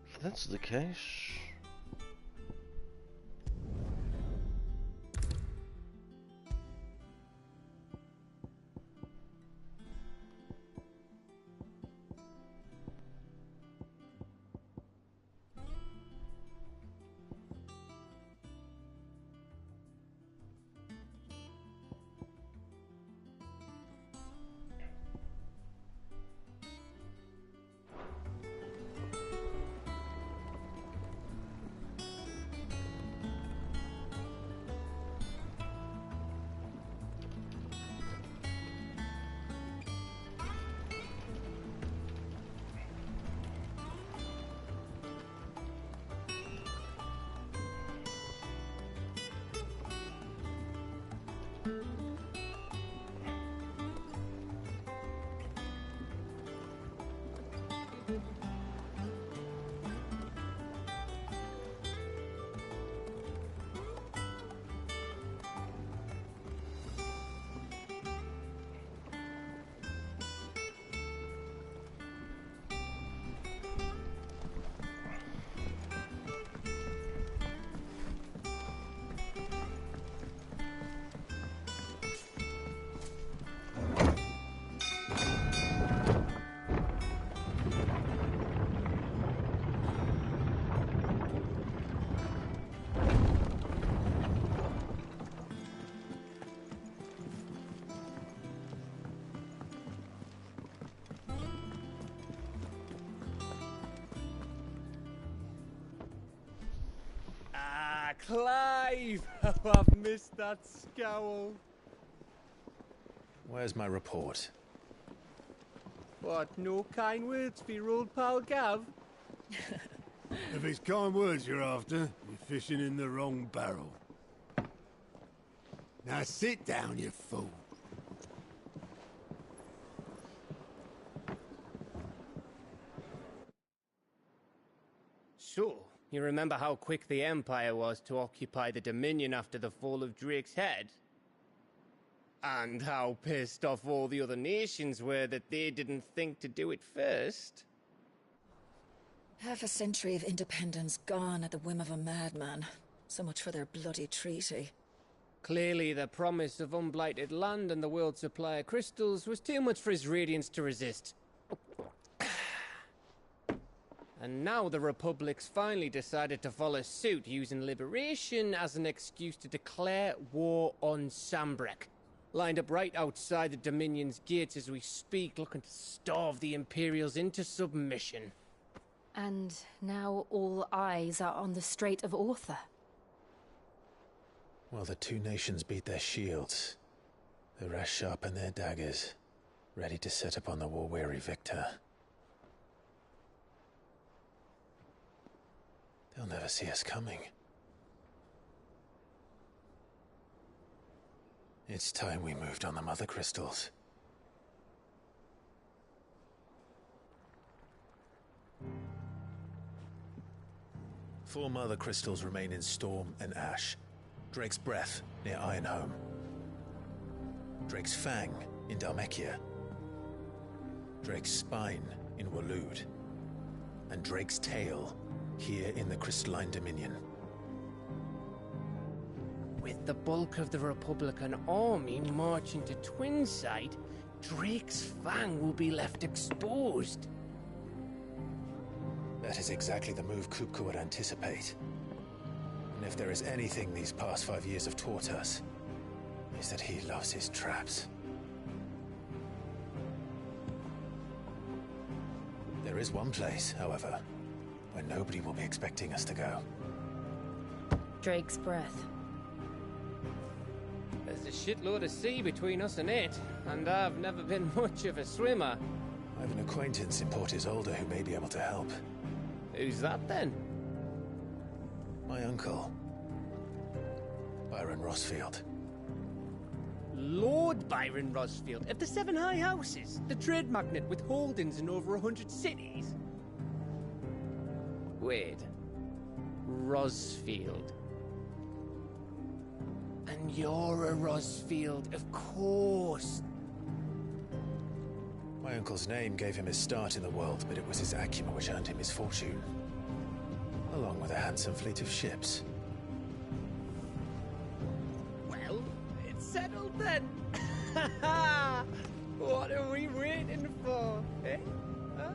if that's the case... Clive! Oh, I've missed that scowl. Where's my report? What, no kind words for your old pal Gav? If it's kind words you're after, you're fishing in the wrong barrel. Now sit down, you fool. So, you remember how quick the Empire was to occupy the Dominion after the fall of Drake's head? And how pissed off all the other nations were that they didn't think to do it first? Half a century of independence gone at the whim of a madman. So much for their bloody treaty. Clearly, the promise of unblighted land and the world's supply of crystals was too much for his radiance to resist. And now the Republic's finally decided to follow suit, using liberation as an excuse to declare war on Sambrek. Lined up right outside the Dominion's gates as we speak, looking to starve the Imperials into submission. And now all eyes are on the Strait of Author. While the two nations beat their shields, the rest sharpen their daggers, ready to set upon the war-weary victor. They'll never see us coming. It's time we moved on the Mother Crystals. Four Mother Crystals remain in Storm and Ash. Drake's Breath near Ironhome. Drake's Fang in Dhalmekia. Drake's Spine in Waloed. And Drake's Tail here in the Crystalline Dominion. With the bulk of the Republican army marching to Twinside, Drake's Fang will be left exposed. That is exactly the move Kupka would anticipate. And if there is anything these past 5 years have taught us, is that he loves his traps. There is one place, however, where nobody will be expecting us to go. Drake's Breath. There's a shitload of sea between us and it, and I've never been much of a swimmer. I have an acquaintance in Port Isolde who may be able to help. Who's that then? My uncle, Byron Rosfield. Lord Byron Rosfield of the Seven High Houses, the trade magnate with holdings in over 100 cities. Wait, Rosfield. And you're a Rosfield, of course. My uncle's name gave him his start in the world, but it was his acumen which earned him his fortune, along with a handsome fleet of ships. Well, it's settled then. What are we waiting for, eh? Huh?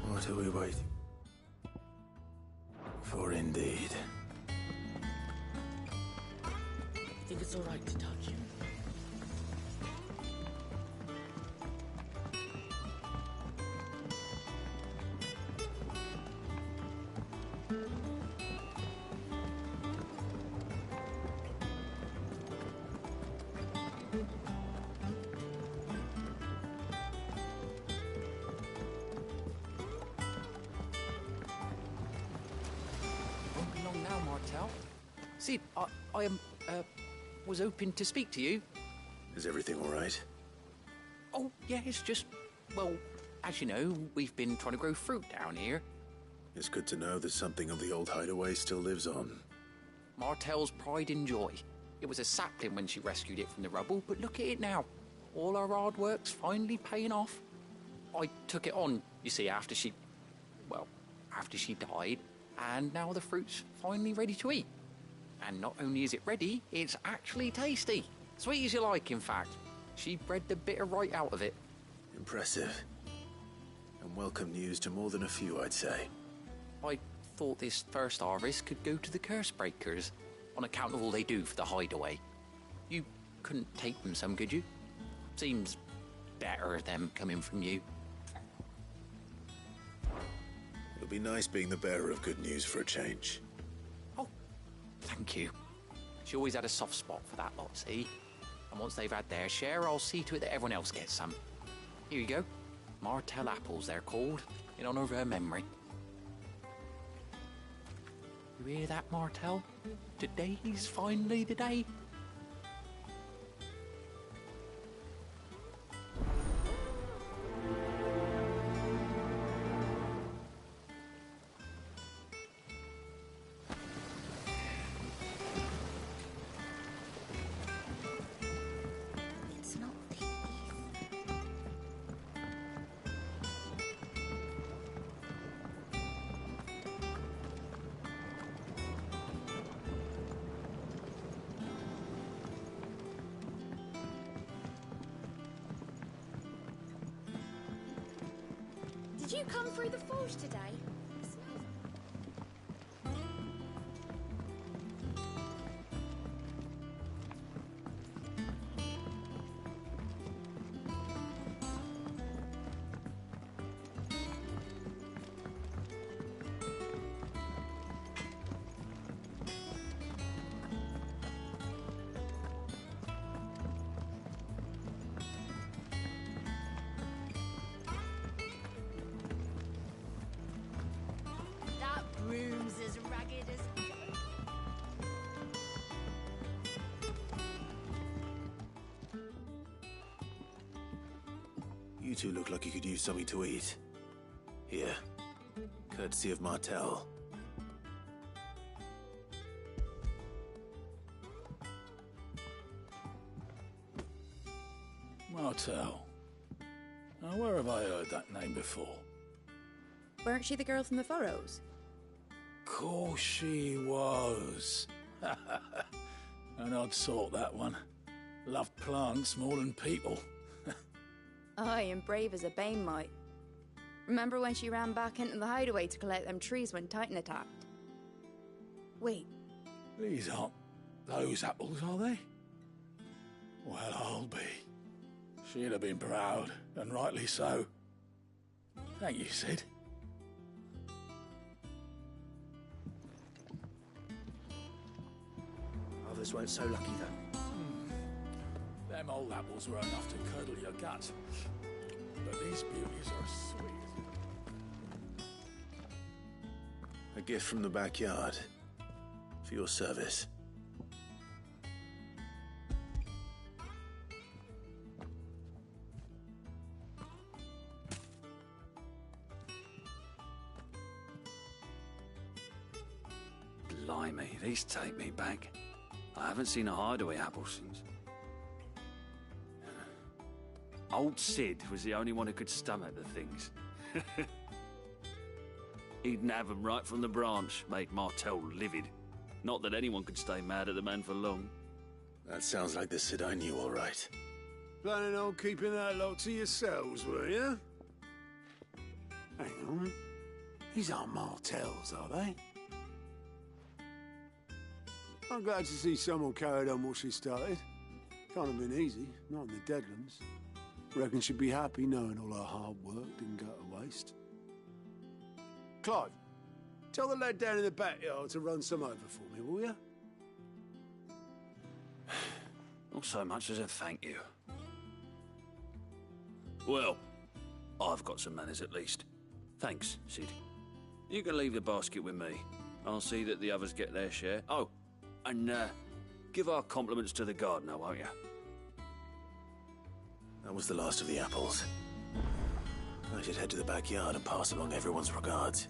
What are we waiting for, indeed? I think it's all right to touch him. See, I was hoping to speak to you. Is everything all right? Oh, yeah, it's just, well, as you know, we've been trying to grow fruit down here. It's good to know that something of the old hideaway still lives on. Martel's pride and joy. It was a sapling when she rescued it from the rubble, but look at it now. All our hard work's finally paying off. I took it on, you see, after she died, and now the fruit's finally ready to eat. And not only is it ready, it's actually tasty. Sweet as you like, in fact. She bred the bitter right out of it. Impressive. And welcome news to more than a few, I'd say. I thought this first harvest could go to the curse breakers, on account of all they do for the hideaway. You couldn't take them some, could you? Seems better them coming from you. It'll be nice being the bearer of good news for a change. Thank you. She always had a soft spot for that lot, see? And once they've had their share, I'll see to it that everyone else gets some. Here you go. Martell apples, they're called, in honor of her memory. You hear that, Martell? Today's finally the day. It's not these. Did you come through the forge today? That broom's as ragged as... You two look like you could use something to eat. Here. Courtesy of Martell. Martell. Now, where have I heard that name before? Weren't she the girl from the Furrows? Course she was. An odd sort, that one. Loved plants more than people. Aye, and brave as a bane might. Remember when she ran back into the hideaway to collect them trees when Titan attacked? Wait, These aren't those apples, are they? Well, I'll be. She'd have been proud, and rightly so. Thank you, Sid. Others weren't so lucky, though. Them old apples were enough to curdle your gut. But these beauties are sweet. A gift from the backyard. For your service. Blimey, these take me back. I haven't seen a hideaway apple since. Old Sid was the only one who could stomach the things. He'd nab 'em right from the branch, make Martell livid. Not that anyone could stay mad at the man for long. That sounds like the Sid I knew, all right. Planning on keeping that lot to yourselves, were you? Hang on. These aren't Martells, are they? I'm glad to see someone carried on what she started. Can't have been easy, not in the Deadlands. Reckon she'd be happy knowing all her hard work didn't go to waste. Clive, tell the lad down in the backyard to run some over for me, will you? Not so much as a thank you. Well, I've got some manners at least. Thanks, Sid. You can leave the basket with me. I'll see that the others get their share. Oh, and give our compliments to the gardener, won't you? That was the last of the apples. I should head to the backyard and pass along everyone's regards.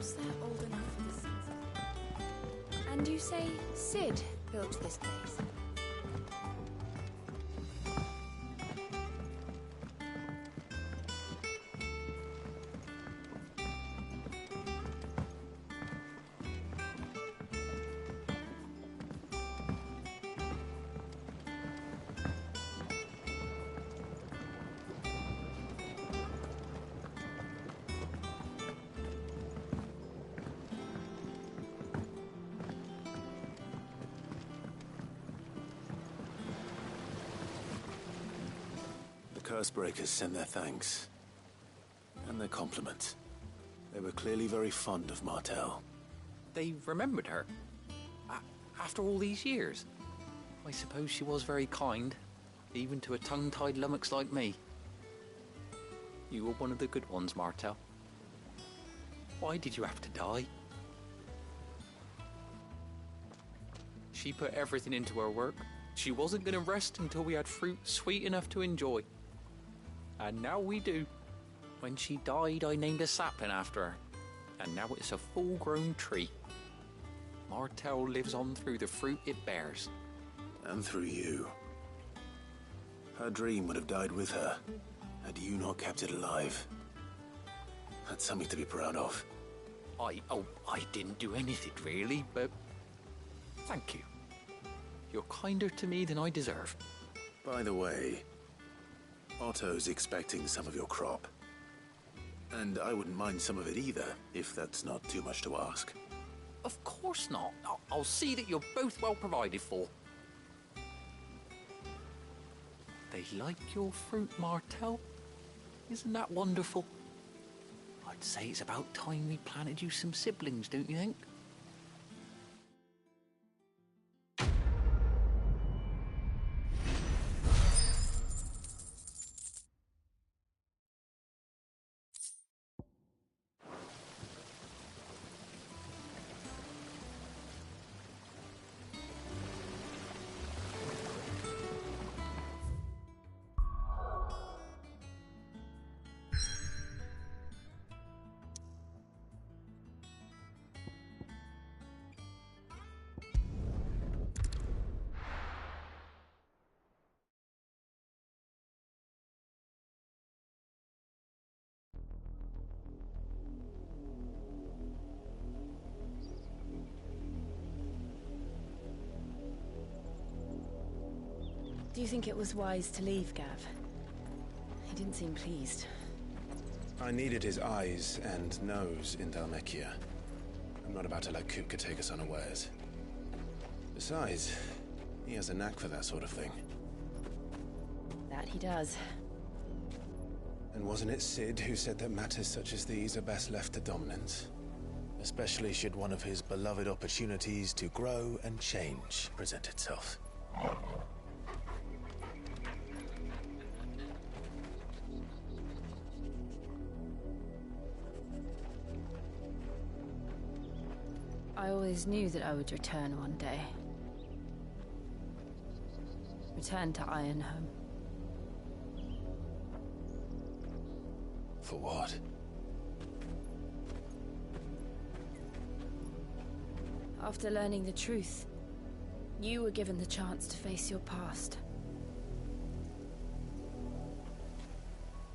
perhaps they're old enough for the season. And you say Sid built this place? Cursebreakers send their thanks. And their compliments. They were clearly very fond of Martel. They remembered her? After all these years? I suppose she was very kind, even to a tongue-tied lummox like me. You were one of the good ones, Martel. Why did you have to die? She put everything into her work. She wasn't going to rest until we had fruit sweet enough to enjoy. And now we do. When she died, I named a sapling after her. And now it's a full-grown tree. Martel lives on through the fruit it bears. And through you. Her dream would have died with her, had you not kept it alive. That's something to be proud of. I didn't do anything really, but thank you. You're kinder to me than I deserve. By the way, Otto's expecting some of your crop. And I wouldn't mind some of it either, if that's not too much to ask. Of course not. I'll see that you're both well provided for. They like your fruit, Martel. Isn't that wonderful? I'd say it's about time we planted you some siblings, don't you think? Do you think it was wise to leave, Gav? He didn't seem pleased. I needed his eyes and nose in Dhalmekia. I'm not about to let Kupka take us unawares. Besides, he has a knack for that sort of thing. That he does. And wasn't it Cid who said that matters such as these are best left to dominance? Especially should one of his beloved opportunities to grow and change present itself. I always knew that I would return one day. Return to Ironhome. For what? After learning the truth, you were given the chance to face your past.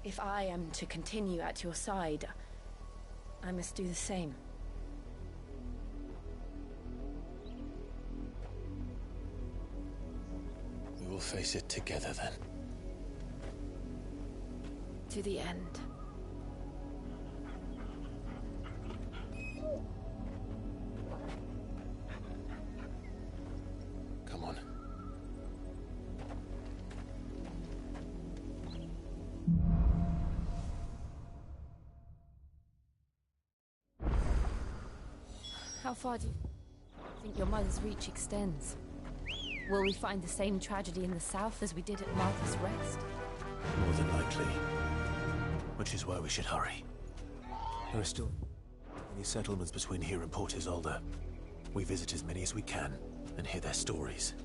If I am to continue at your side, I must do the same. We will face it together then. To the end. Come on. How far do you think your mother's reach extends? Will we find the same tragedy in the south as we did at Martha's Rest? More than likely. Which is why we should hurry. There are still many settlements between here and Port Isolde. We visit as many as we can and hear their stories.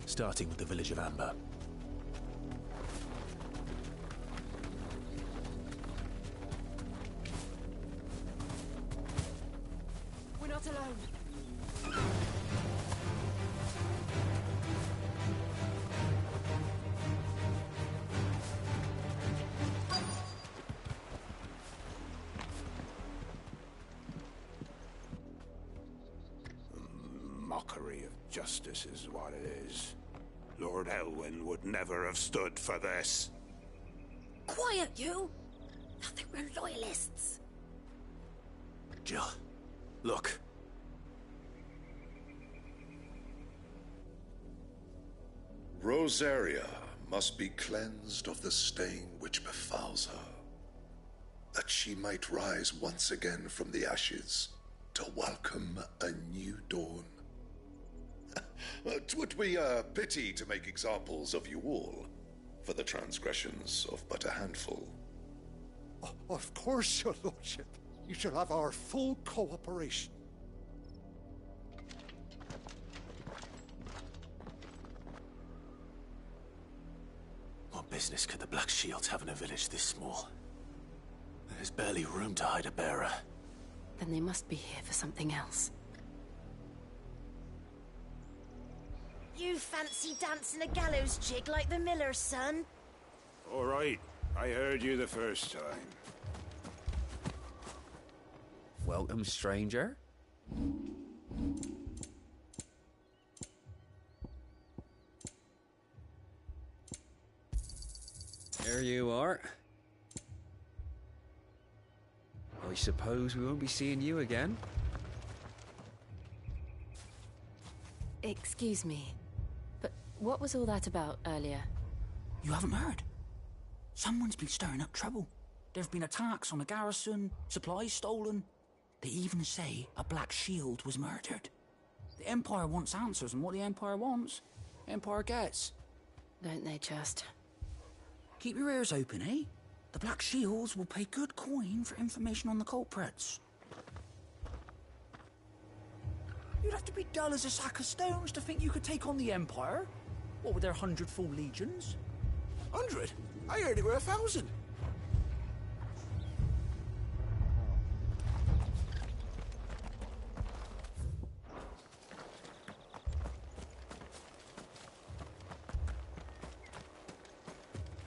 Starting with the village of Amber. We're not alone. Mockery of justice is what it is. Lord Elwyn would never have stood for this. Quiet, you! Nothing, we're loyalists. Jill, look. Rosaria, must be cleansed of the stain which befouls her, that she might rise once again from the ashes to welcome a new dawn. 'Twould be a pity to make examples of you all for the transgressions of but a handful. Of course, your lordship. You shall have our full cooperation. What business could the Black Shields have in a village this small? There's barely room to hide a bearer. Then they must be here for something else. You fancy dancing a gallows jig like the miller's son? All right, I heard you the first time. Welcome, stranger. There you are. I suppose we won't be seeing you again. Excuse me, but what was all that about earlier? You haven't heard? Someone's been stirring up trouble. There have been attacks on the garrison, supplies stolen. They even say a Black Shield was murdered. The Empire wants answers, and what the Empire wants, Empire gets. Don't they just? Keep your ears open, eh? The Black Shields will pay good coin for information on the culprits. You'd have to be dull as a sack of stones to think you could take on the Empire. What with their 100 full legions? 100? I heard it were 1,000.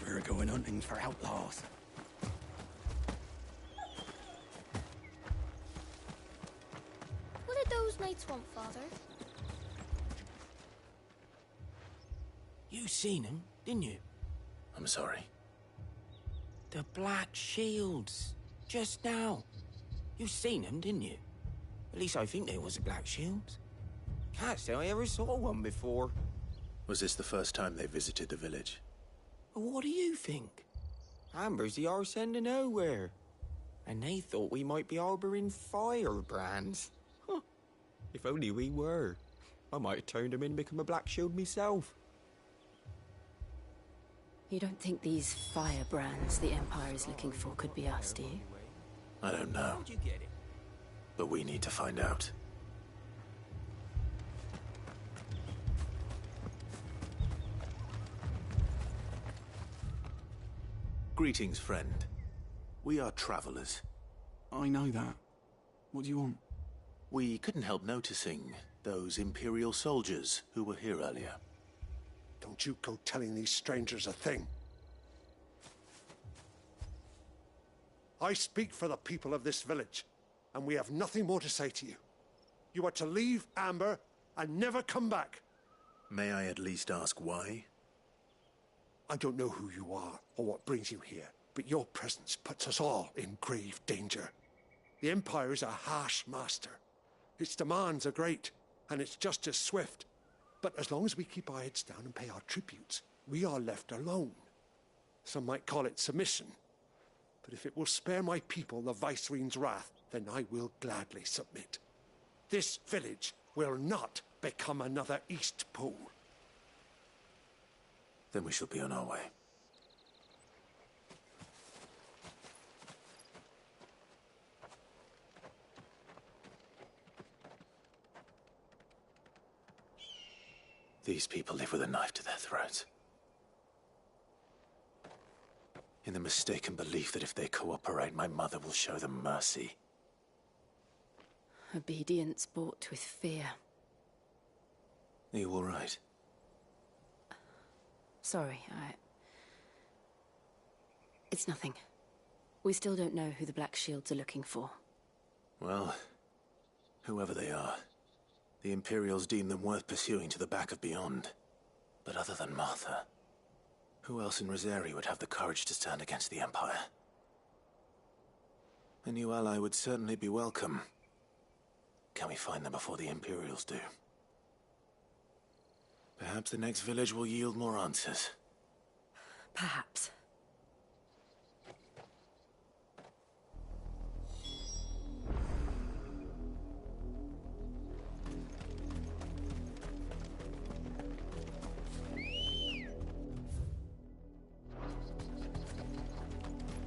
We're going hunting for outlaws. What did those knights want, Father? You seen him, didn't you? I'm sorry. The Black Shields. Just now. You seen them, didn't you? At least I think they was the Black Shields. Can't say I ever saw one before. Was this the first time they visited the village? What do you think? Amber's the arse end of nowhere. And they thought we might be harboring firebrands. Huh. If only we were. I might have turned them in and become a Black Shield myself. You don't think these firebrands the Empire is looking for could be us, do you? I don't know. How'd you get it? But we need to find out. Greetings, friend. We are travelers. I know that. What do you want? We couldn't help noticing those Imperial soldiers who were here earlier. Don't you go telling these strangers a thing. I speak for the people of this village, and we have nothing more to say to you. You are to leave Amber and never come back. May I at least ask why? I don't know who you are or what brings you here, but your presence puts us all in grave danger. The Empire is a harsh master. Its demands are great, and its justice swift. But as long as we keep our heads down and pay our tributes, we are left alone. Some might call it submission. But if it will spare my people the Viceroy's wrath, then I will gladly submit. This village will not become another Eastpool. Then we shall be on our way. These people live with a knife to their throats. In the mistaken belief that if they cooperate, my mother will show them mercy. Obedience bought with fear. Are you all right? Sorry, It's nothing. We still don't know who the Black Shields are looking for. Well, whoever they are, the Imperials deem them worth pursuing to the back of beyond. But other than Martha, who else in Rosari would have the courage to stand against the Empire? A new ally would certainly be welcome. Can we find them before the Imperials do? Perhaps the next village will yield more answers. Perhaps.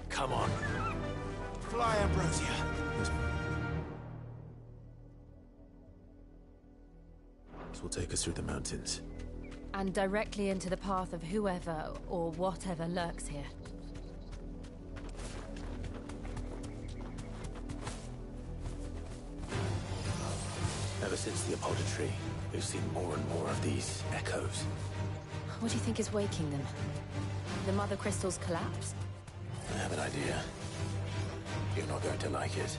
Come on. Fly, Ambrosia. This will take us through the mountains. And directly into the path of whoever or whatever lurks here. Ever since the Apollo tree, we've seen more and more of these echoes. What do you think is waking them? The Mother Crystal's collapse? I have an idea. You're not going to like it.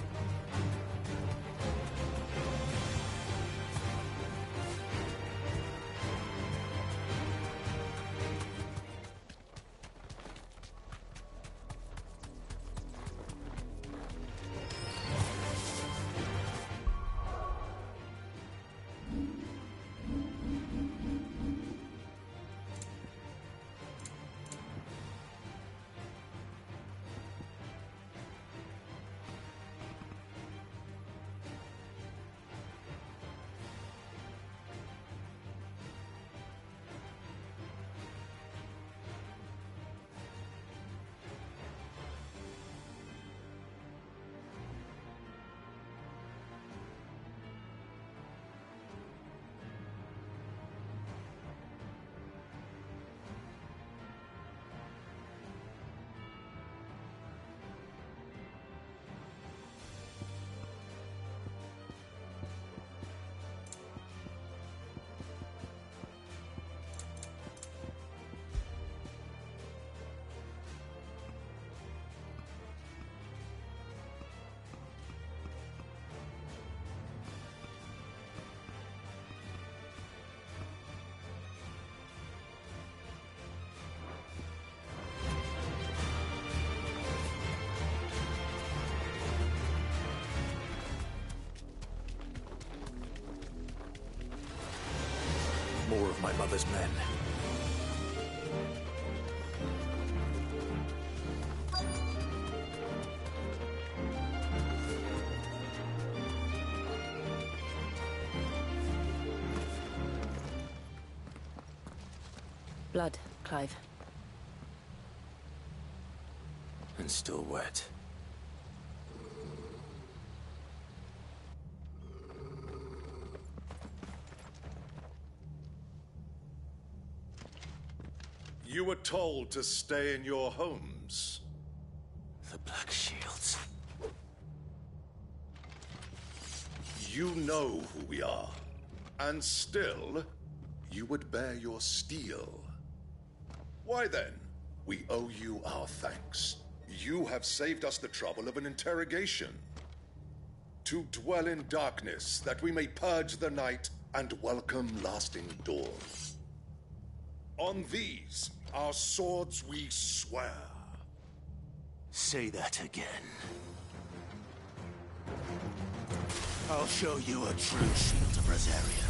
More of my mother's men. Blood, Clive. And still wet. You were told to stay in your homes. The Black Shields. You know who we are. And still, you would bear your steel. Why then? We owe you our thanks. You have saved us the trouble of an interrogation. To dwell in darkness, that we may purge the night and welcome lasting dawn. On these, our swords we swear. Say that again. I'll show you a true shield of Rosaria.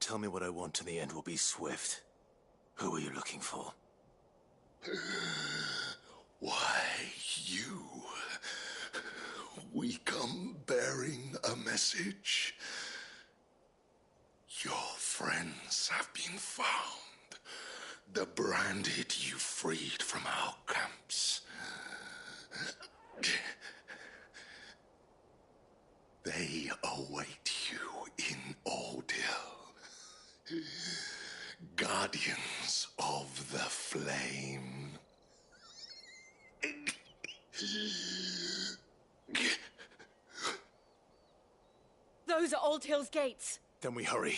tell me what I want and the end will be swift. Who are you looking for? Why, you. We come bearing a message. Your friends have been found. The branded you freed from our camps. They await you in Aldil. Guardians of the Flame. Those are Old Hill's gates. Then we hurry.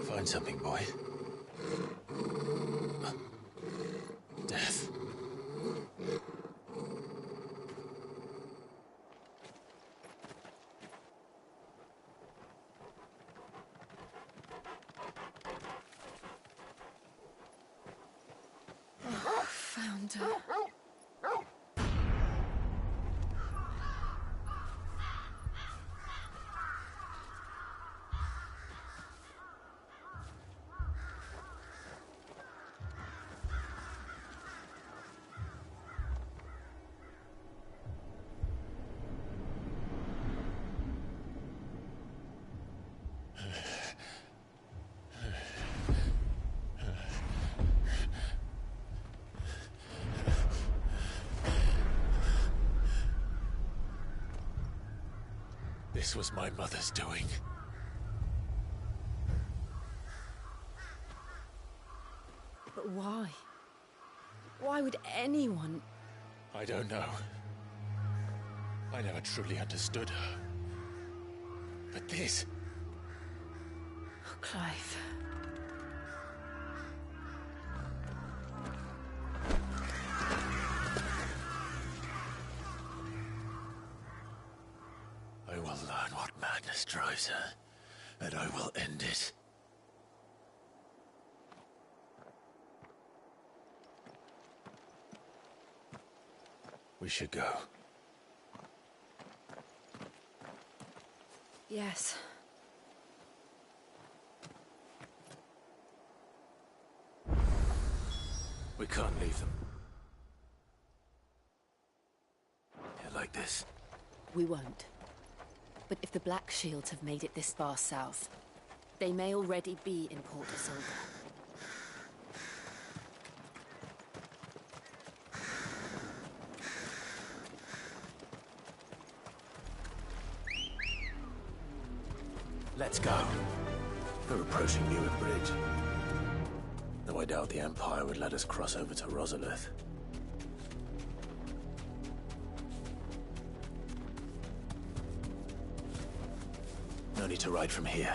Find something, boy. Death. Found her. This was my mother's doing. But why? Why would anyone... I don't know. I never truly understood her. But this... Oh, Clive. I will learn what madness drives her, and I will end it. We should go. Yes. We can't leave them. Yeah, like this. We won't. But if the Black Shields have made it this far south, they may already be in Port Isolde. Let's go. We're approaching Newark Bridge. Though I doubt the Empire would let us cross over to Rosalith. No need to ride from here.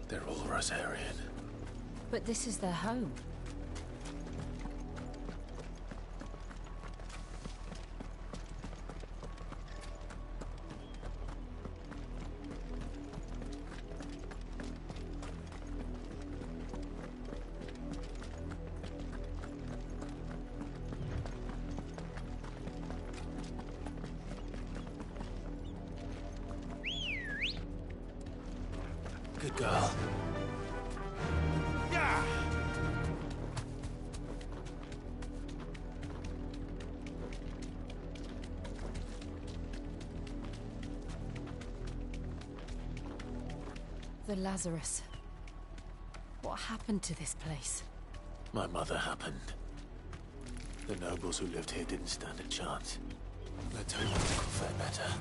They're all Rosarian. But this is their home. Good girl. Yeah! The Lazarus. What happened to this place? My mother happened. The nobles who lived here didn't stand a chance. Let's hope we could fare better.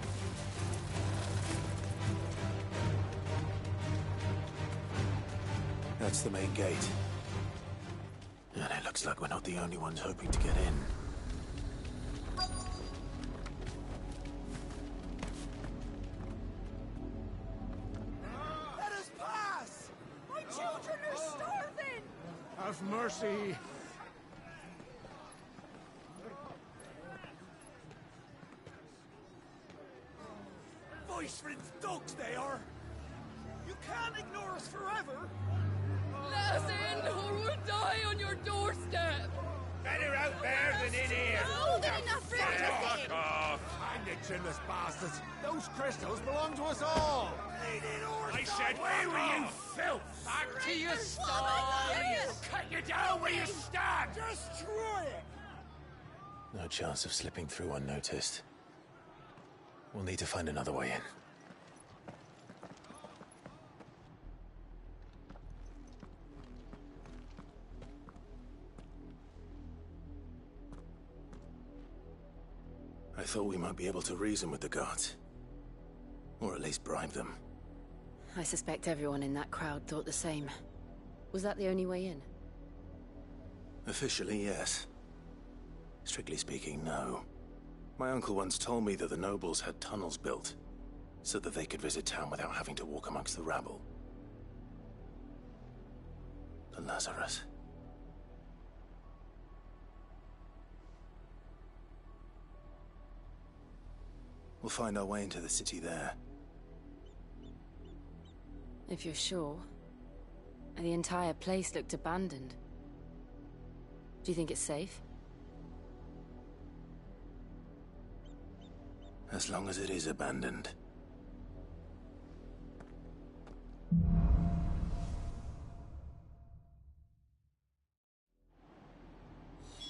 That's the main gate. And it looks like we're not the only ones hoping to get in. Let us pass! My children are starving! Have mercy! Voice-rinsed dogs they are! You can't ignore us forever! Let us in, or we'll die on your doorstep! Better out there than in here! No, they're not Fuck off! Hang the chinless bastards! Those crystals belong to us all! I said, where were you, filth? Back to your sties! Cut you down where you stand! Destroy it! No chance of slipping through unnoticed. We'll need to find another way in. I thought we might be able to reason with the guards. Or at least bribe them. I suspect everyone in that crowd thought the same. Was that the only way in? Officially, yes. Strictly speaking, no. My uncle once told me that the nobles had tunnels built, so that they could visit town without having to walk amongst the rabble. The Lazarus. We'll find our way into the city there. If you're sure. The entire place looked abandoned. Do you think it's safe? As long as it is abandoned.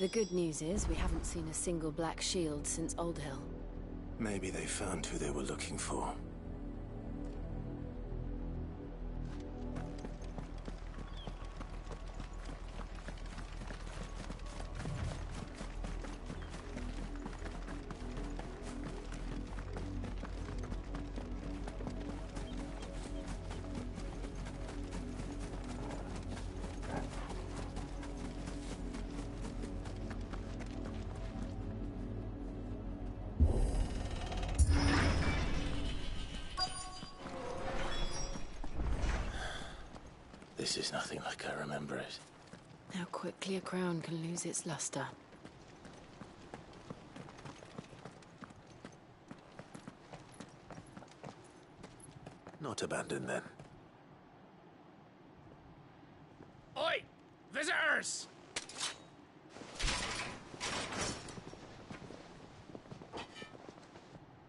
The good news is we haven't seen a single black shield since Old Hill. Maybe they found who they were looking for. This is nothing like I remember it. How quickly a crown can lose its luster. Not abandoned, then. Oi! Visitors!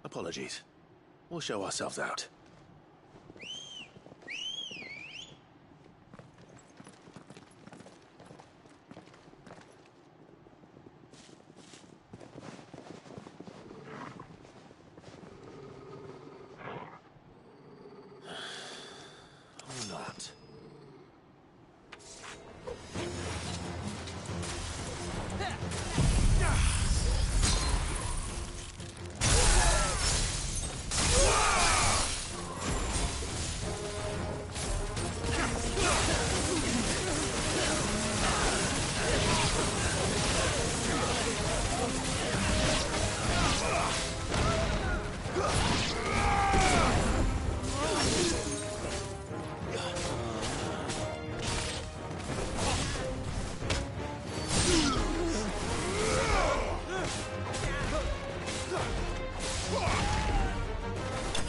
Apologies. We'll show ourselves out. Or not.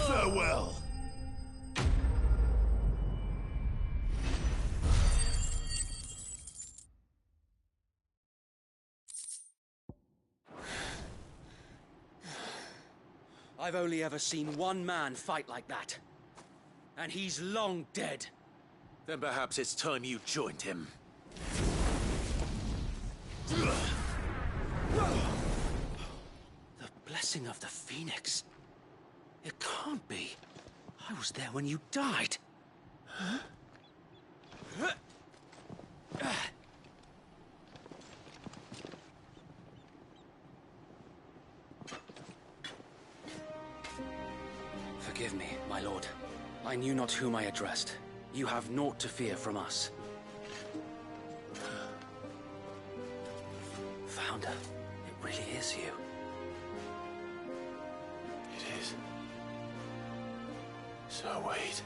Farewell. I've only ever seen one man fight like that. And he's long dead. Then perhaps it's time you joined him. The blessing of the Phoenix. It can't be. I was there when you died. Huh? Forgive me, my lord. I knew not whom I addressed. You have naught to fear from us. Founder, it really is you. It is. So, Wade.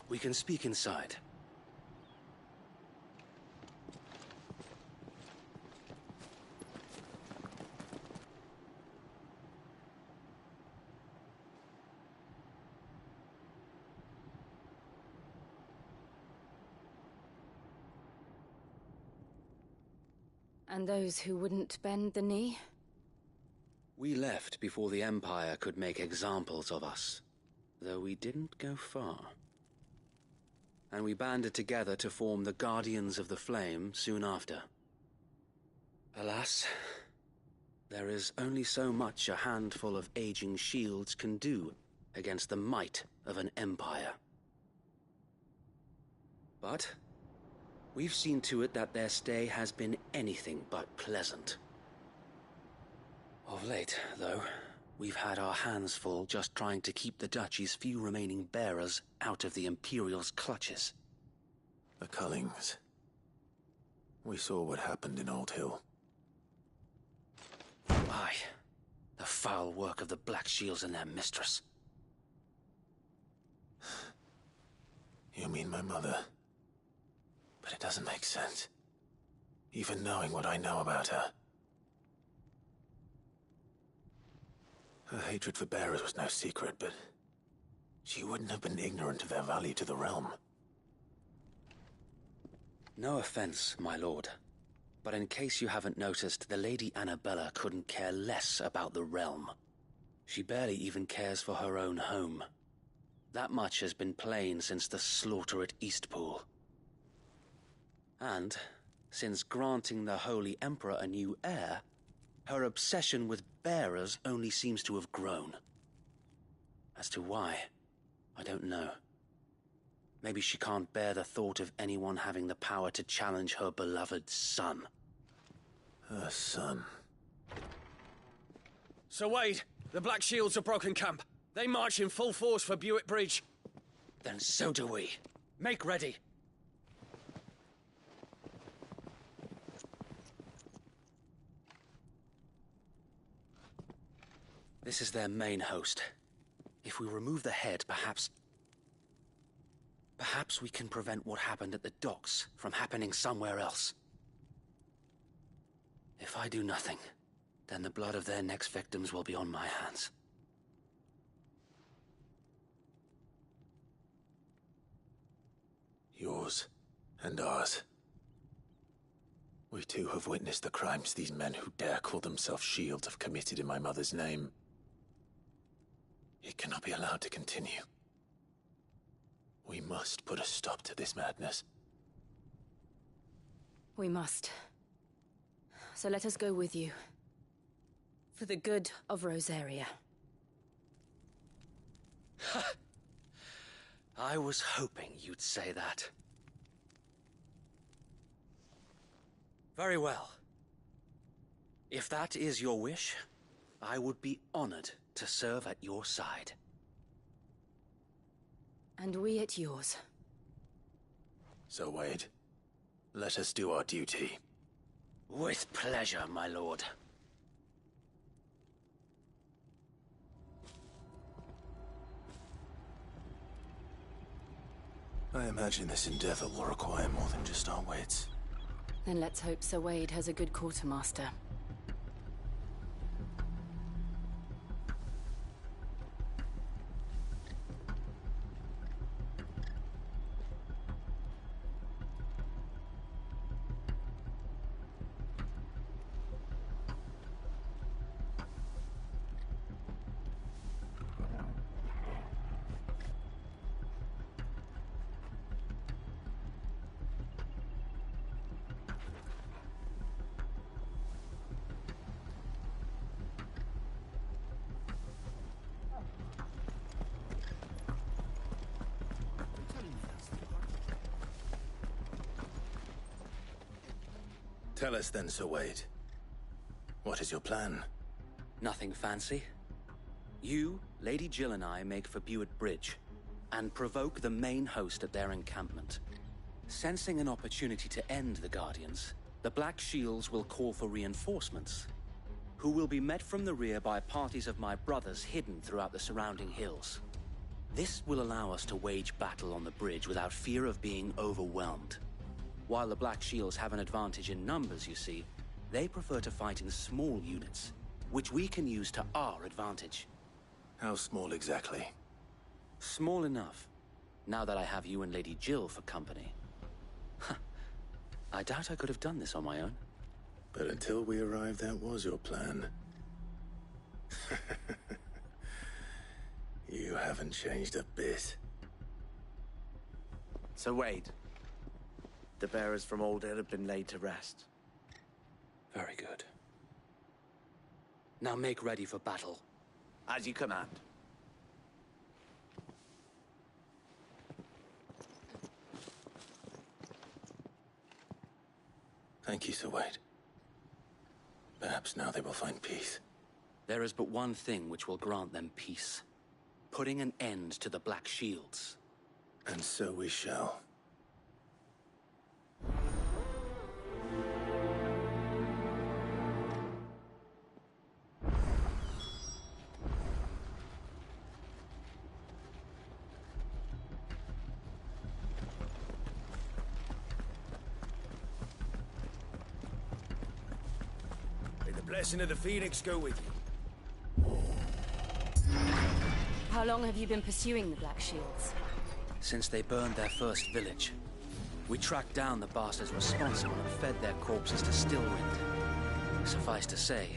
We can speak inside. And those who wouldn't bend the knee? We left before the Empire could make examples of us, though we didn't go far. And we banded together to form the Guardians of the Flame soon after. Alas, there is only so much a handful of aging shields can do against the might of an empire. But we've seen to it that their stay has been anything but pleasant. Of late, though, we've had our hands full just trying to keep the Duchy's few remaining bearers out of the Imperial's clutches. The Cullings. We saw what happened in Old Hill. Aye. The foul work of the Black Shields and their mistress. You mean my mother? But it doesn't make sense. Even knowing what I know about her. Her hatred for bearers was no secret, but she wouldn't have been ignorant of their value to the realm. No offense, my lord, but in case you haven't noticed, the Lady Annabella couldn't care less about the realm. She barely even cares for her own home. That much has been plain since the slaughter at Eastpool. And, since granting the Holy Emperor a new heir, her obsession with bearers only seems to have grown. As to why, I don't know. Maybe she can't bear the thought of anyone having the power to challenge her beloved son. Her son. Sir Wade, the Black Shields have broken camp. They march in full force for Buick Bridge. Then so do we. Make ready. This is their main host. If we remove the head, perhaps we can prevent what happened at the docks from happening somewhere else. If I do nothing, then the blood of their next victims will be on my hands. Yours and ours. We too have witnessed the crimes these men who dare call themselves Shields have committed in my mother's name. It cannot be allowed to continue. We must put a stop to this madness. We must. So let us go with you. For the good of Rosaria. I was hoping you'd say that. Very well. If that is your wish, I would be honored to serve at your side. And we at yours. So, Wade, let us do our duty. With pleasure, my lord. I imagine this endeavor will require more than just our wits. Then let's hope Sir Wade has a good quartermaster. Tell us then, Sir Wade. What is your plan? Nothing fancy. You, Lady Jill and I make for Buett Bridge, and provoke the main host at their encampment. Sensing an opportunity to end the Guardians, the Black Shields will call for reinforcements, who will be met from the rear by parties of my brothers hidden throughout the surrounding hills. This will allow us to wage battle on the bridge without fear of being overwhelmed. While the Black Shields have an advantage in numbers, you see, they prefer to fight in small units, which we can use to our advantage. How small exactly? Small enough, now that I have you and Lady Jill for company. I doubt I could have done this on my own. But until we arrived, that was your plan. You haven't changed a bit. So Wade, the bearers from Old Hill have been laid to rest. Very good. Now make ready for battle. As you command. Thank you, Sir Wade. Perhaps now they will find peace. There is but one thing which will grant them peace. Putting an end to the Black Shields. And so we shall. Blessing of the Phoenix go with you. How long have you been pursuing the Black Shields? Since they burned their first village. We tracked down the bastards responsible and fed their corpses to Stillwind. Suffice to say,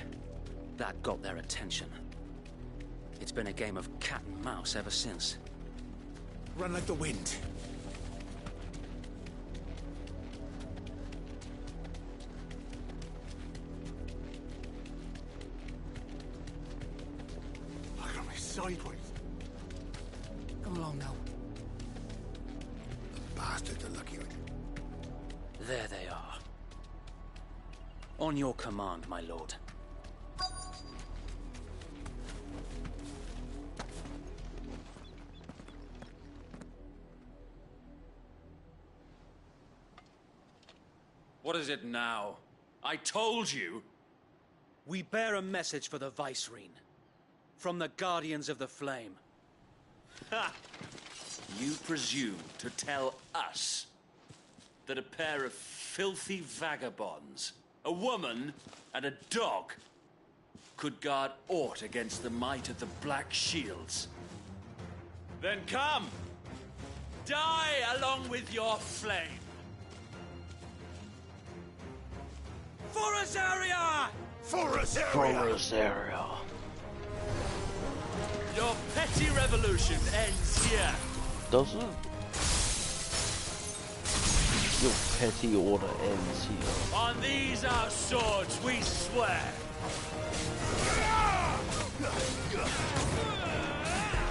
that got their attention. It's been a game of cat and mouse ever since. Run like the wind. Sideways. Come along now. The bastards are lucky. There they are. On your command, my lord. What is it now? I told you! We bear a message for the Vicereine. From the Guardians of the Flame. Ha! You presume to tell us that a pair of filthy vagabonds, a woman and a dog, could guard aught against the might of the Black Shields? Then come! Die along with your flame! For Azaria! For Azaria! For Azaria! Your petty revolution ends here. Does it? Your petty order ends here. On these our swords we swear.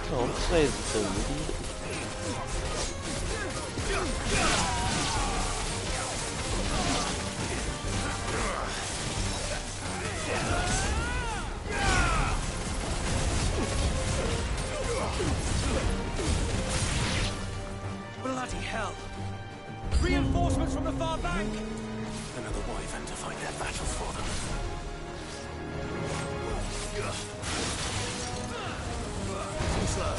Don't say the idiot. Bloody hell! Reinforcements from the far bank! Another wyvern to fight their battles for them. Too slow.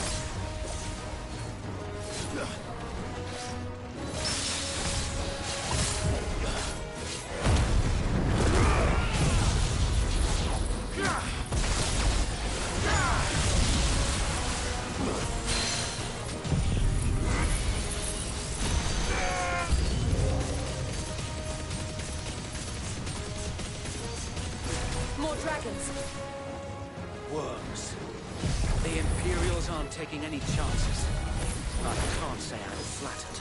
More dragons. Worms. The Imperials aren't taking any chances. I can't say I'm flattered.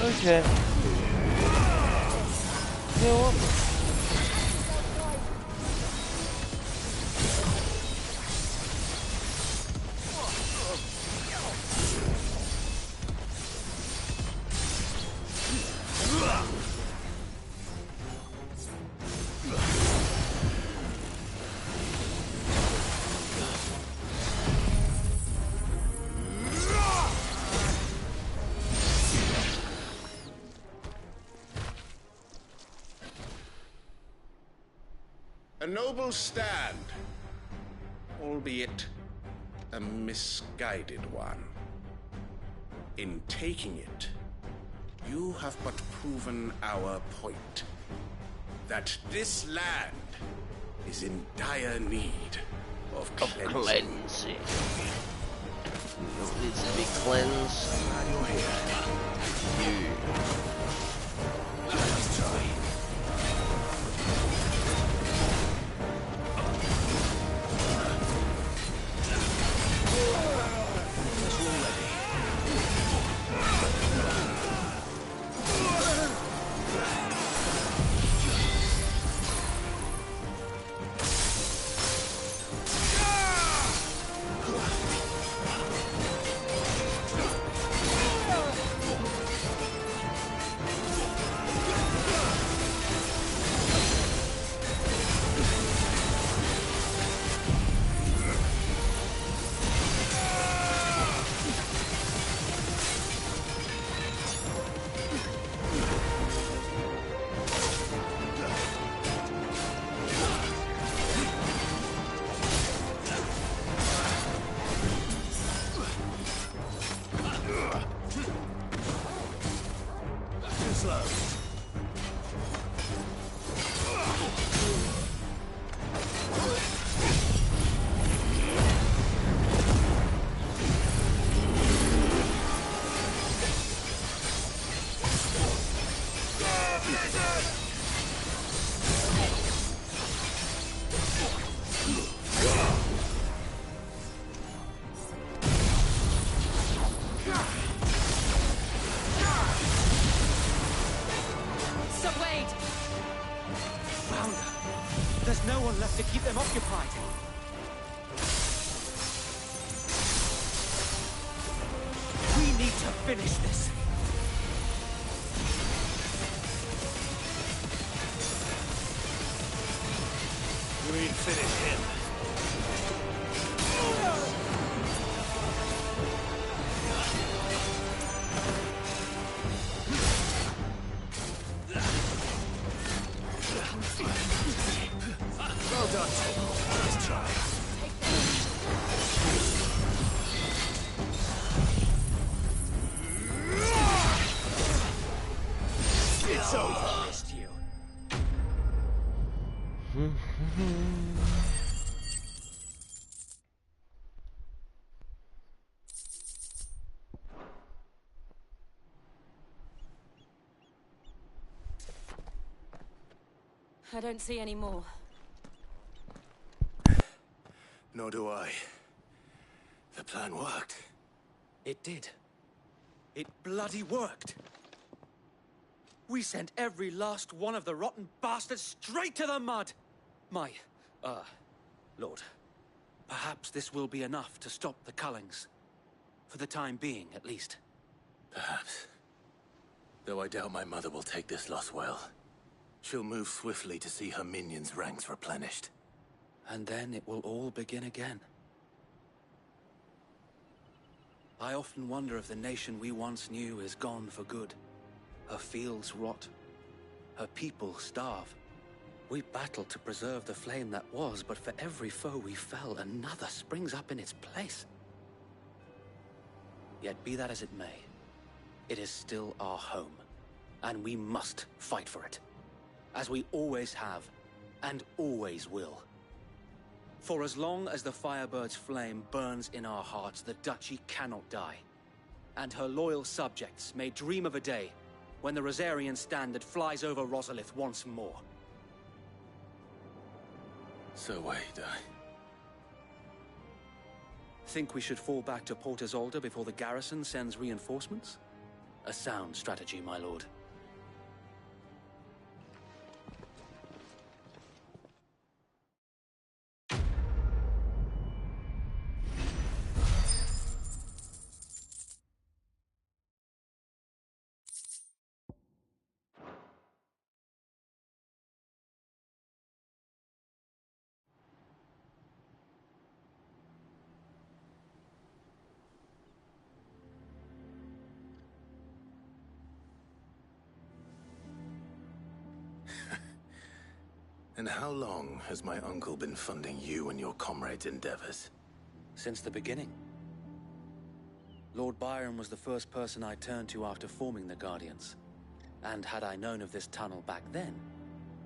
Okay. You know what? noble stand, albeit a misguided one. In taking it, you have but proven our point. That this land is in dire need of cleansing. It needs to be cleansed. Let's try. To keep them occupied. We need to finish this. You mean finish him? Well done, Tim. Let's try. It's over. Missed you. I don't see any more. Nor do I. The plan worked. It did. It bloody worked. We sent every last one of the rotten bastards straight to the mud. Lord, perhaps this will be enough to stop the Cullings. For the time being, at least. Perhaps. Though I doubt my mother will take this loss well. She'll move swiftly to see her minions' ranks replenished. And then it will all begin again. I often wonder if the nation we once knew is gone for good. Her fields rot. Her people starve. We battled to preserve the flame that was, but for every foe we fell, another springs up in its place. Yet be that as it may, it is still our home, and we must fight for it. As we always have, and always will. For as long as the Firebird's flame burns in our hearts, the Duchy cannot die. And her loyal subjects may dream of a day when the Rosarian standard flies over Rosalith once more. So wait, Think we should fall back to Port Isolde before the garrison sends reinforcements? A sound strategy, my lord. And how long has my uncle been funding you and your comrades' endeavors? Since the beginning. Lord Byron was the first person I turned to after forming the Guardians. And had I known of this tunnel back then,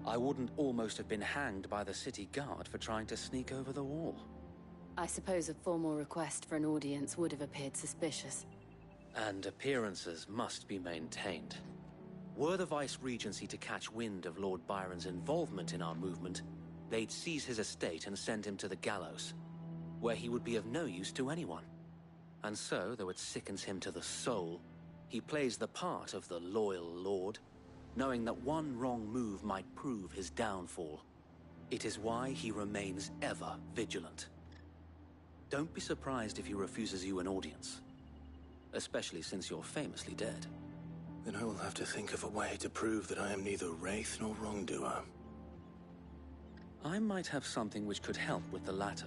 I wouldn't almost have been hanged by the city guard for trying to sneak over the wall. I suppose a formal request for an audience would have appeared suspicious. And appearances must be maintained. Were the Vice-Regency to catch wind of Lord Byron's involvement in our movement, they'd seize his estate and send him to the gallows, where he would be of no use to anyone. And so, though it sickens him to the soul, he plays the part of the loyal lord, knowing that one wrong move might prove his downfall. It is why he remains ever vigilant. Don't be surprised if he refuses you an audience, especially since you're famously dead. Then I will have to think of a way to prove that I am neither wraith nor wrongdoer. I might have something which could help with the latter.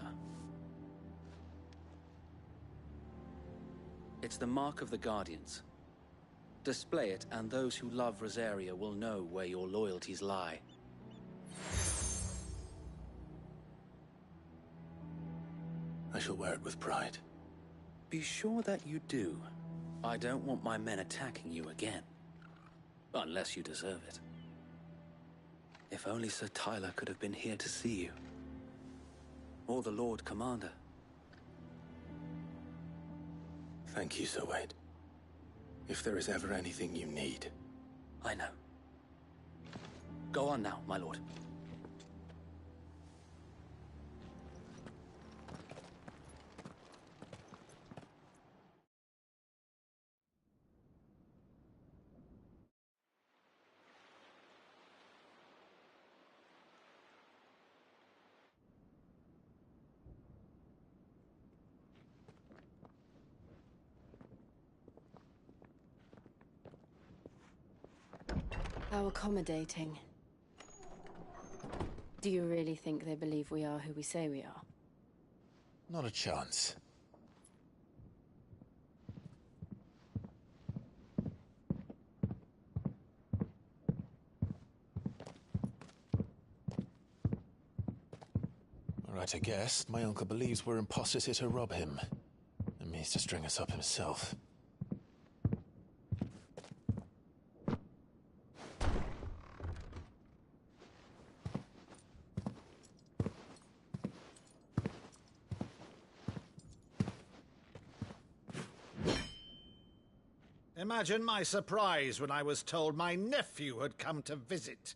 It's the Mark of the Guardians. Display it, and those who love Rosaria will know where your loyalties lie. I shall wear it with pride. Be sure that you do. I don't want my men attacking you again. Unless you deserve it. If only Sir Tyler could have been here to see you. Or the Lord Commander. Thank you, Sir Wade. If there is ever anything you need. I know. Go on now, my lord. How accommodating. Do you really think they believe we are who we say we are? Not a chance. Right, I guess. My uncle believes we're imposters here to rob him. And means to string us up himself. Imagine my surprise when I was told my nephew had come to visit.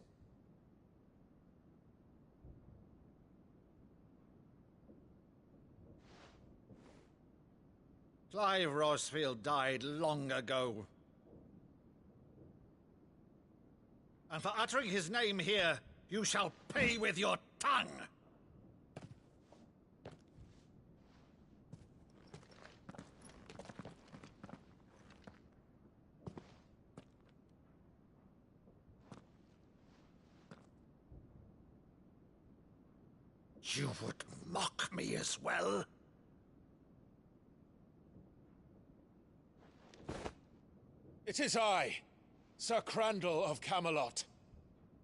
Clive Rosfield died long ago. And for uttering his name here, you shall pay with your tongue! You would mock me as well? It is I, Sir Crandall of Camelot,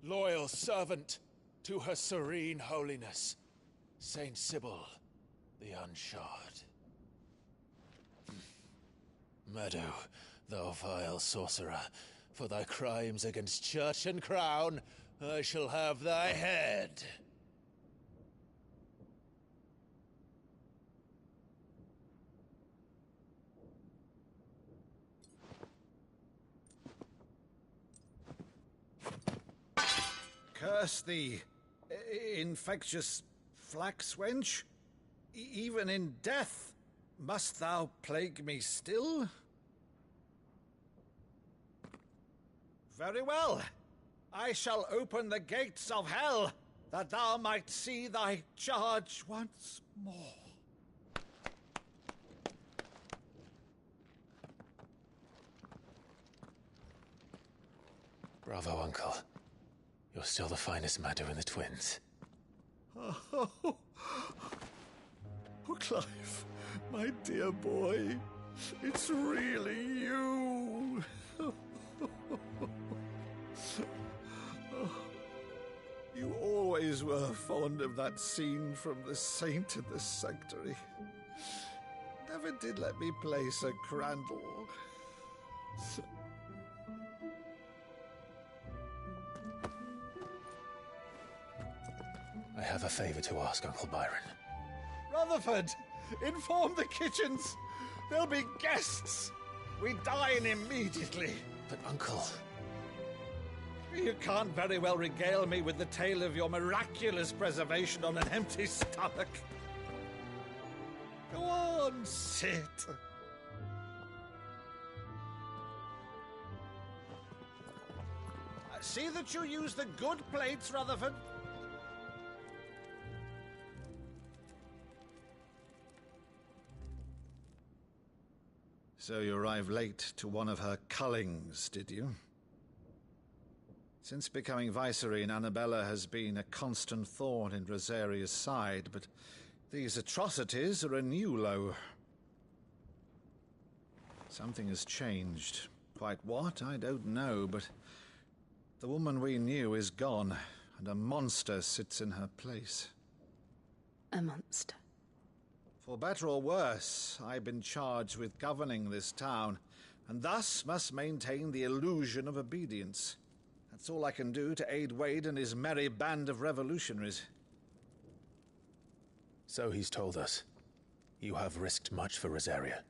loyal servant to Her Serene Holiness, Saint Sybil the Unshod. Meadow, thou vile sorcerer, for thy crimes against church and crown, I shall have thy head. Curse thee, infectious flax wench. Even in death, must thou plague me still? Very well. I shall open the gates of hell, that thou might see thy charge once more. Bravo, Uncle. You're still the finest Meadow in the twins. Oh, Clive, my dear boy, it's really you. You always always were fond of that scene from The Saint in the Sanctuary. Never did let me play Sir Crandall. I have a favor to ask, Uncle Byron. Rutherford, inform the kitchens. There'll be guests. We dine immediately. But, Uncle... You can't very well regale me with the tale of your miraculous preservation on an empty stomach. Go on, sit. See that you use the good plates, Rutherford. So you arrived late to one of her cullings, did you? Since becoming Vicereine, Annabella has been a constant thorn in Rosaria's side, but these atrocities are a new low. Something has changed. Quite what, I don't know, but the woman we knew is gone, and a monster sits in her place. A monster? For better or worse, I've been charged with governing this town, and thus must maintain the illusion of obedience. That's all I can do to aid Wade and his merry band of revolutionaries. So he's told us. You have risked much for Rosaria.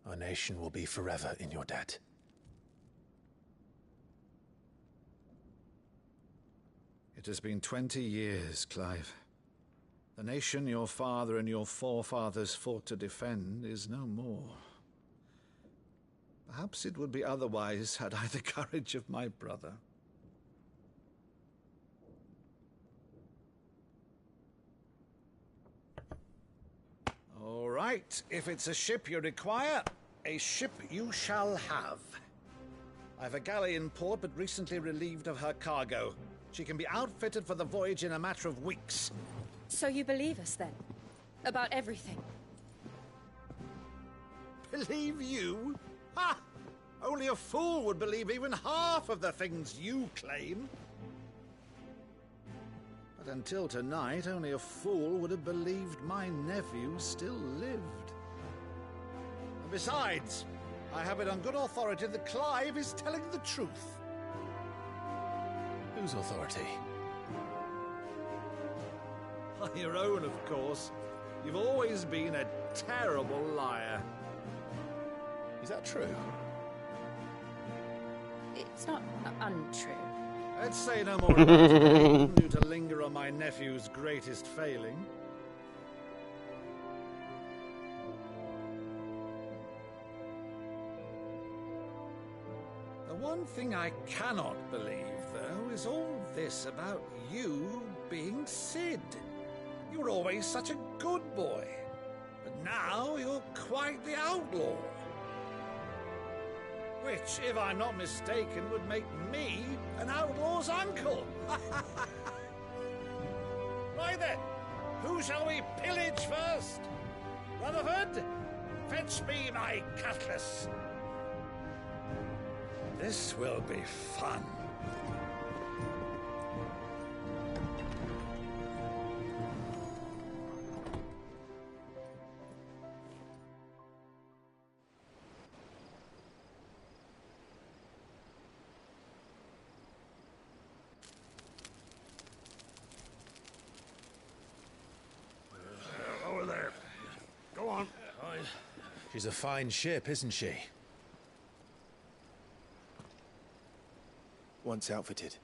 Our nation will be forever in your debt. It has been 20 years, Clive. The nation your father and your forefathers fought to defend is no more. Perhaps it would be otherwise had I the courage of my brother. All right, if it's a ship you require, a ship you shall have. I've a galley in port, but recently relieved of her cargo. She can be outfitted for the voyage in a matter of weeks. So you believe us, then? About everything? Believe you? Ha! Only a fool would believe even half of the things you claim. But until tonight, only a fool would have believed my nephew still lived. And besides, I have it on good authority that Clive is telling the truth. Whose authority? On your own, of course. You've always been a terrible liar. Is that true? It's not untrue. Let's say no more about it. I wouldn't do to linger on my nephew's greatest failing. The one thing I cannot believe, though, is all this about you being Cid. You were always such a good boy, but now you're quite the outlaw. Which, if I'm not mistaken, would make me an outlaw's uncle. Right then, who shall we pillage first? Rutherford, fetch me my cutlass. This will be fun. Over there. Go on. She's a fine ship, isn't she? Once outfitted,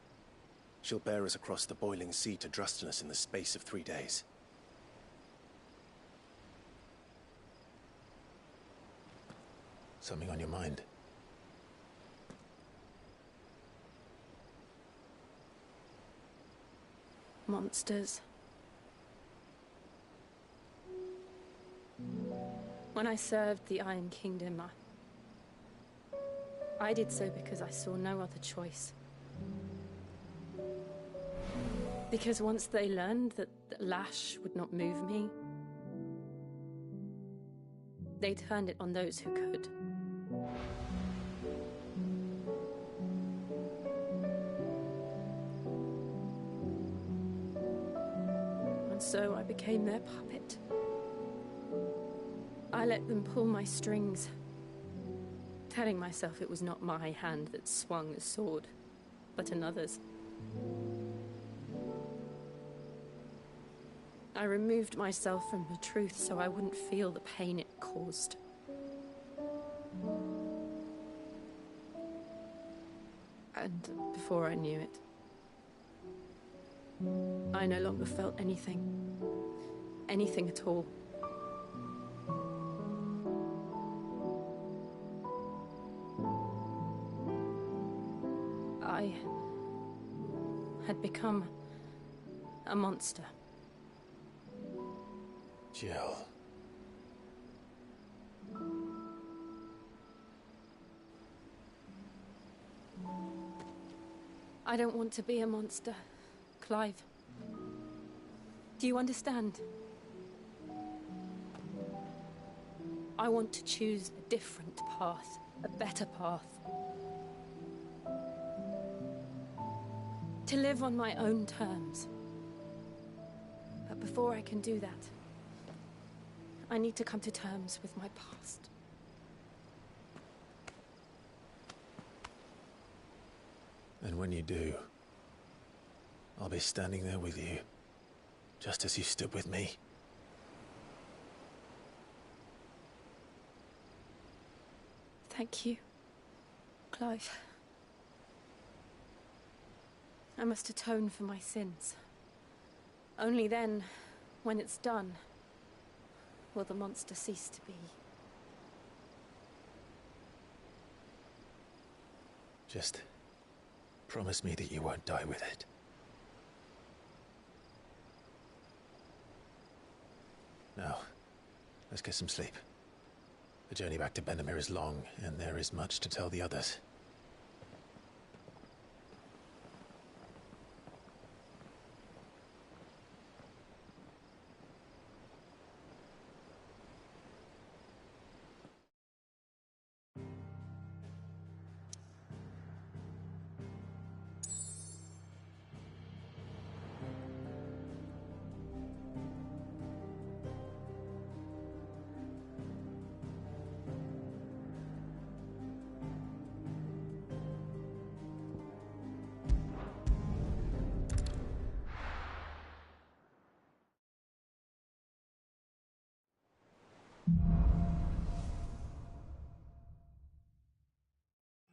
she'll bear us across the boiling sea to Drustinus in the space of 3 days. Something on your mind? Monsters. When I served the Iron Kingdom, I did so because I saw no other choice. Because once they learned that Lash would not move me, they turned it on those who could. so I became their puppet. I let them pull my strings, telling myself it was not my hand that swung the sword, but another's. I removed myself from the truth so I wouldn't feel the pain it caused. And before I knew it, I no longer felt anything. Anything at all. I had become a monster. Jill. I don't want to be a monster, Clive. Do you understand? I want to choose a different path, a better path. To live on my own terms. But before I can do that, I need to come to terms with my past. And when you do, I'll be standing there with you, just as you stood with me. Thank you, Clive. I must atone for my sins. Only then, when it's done, will the monster cease to be. Just promise me that you won't die with it. Now, let's get some sleep. The journey back to Benamir is long, and there is much to tell the others.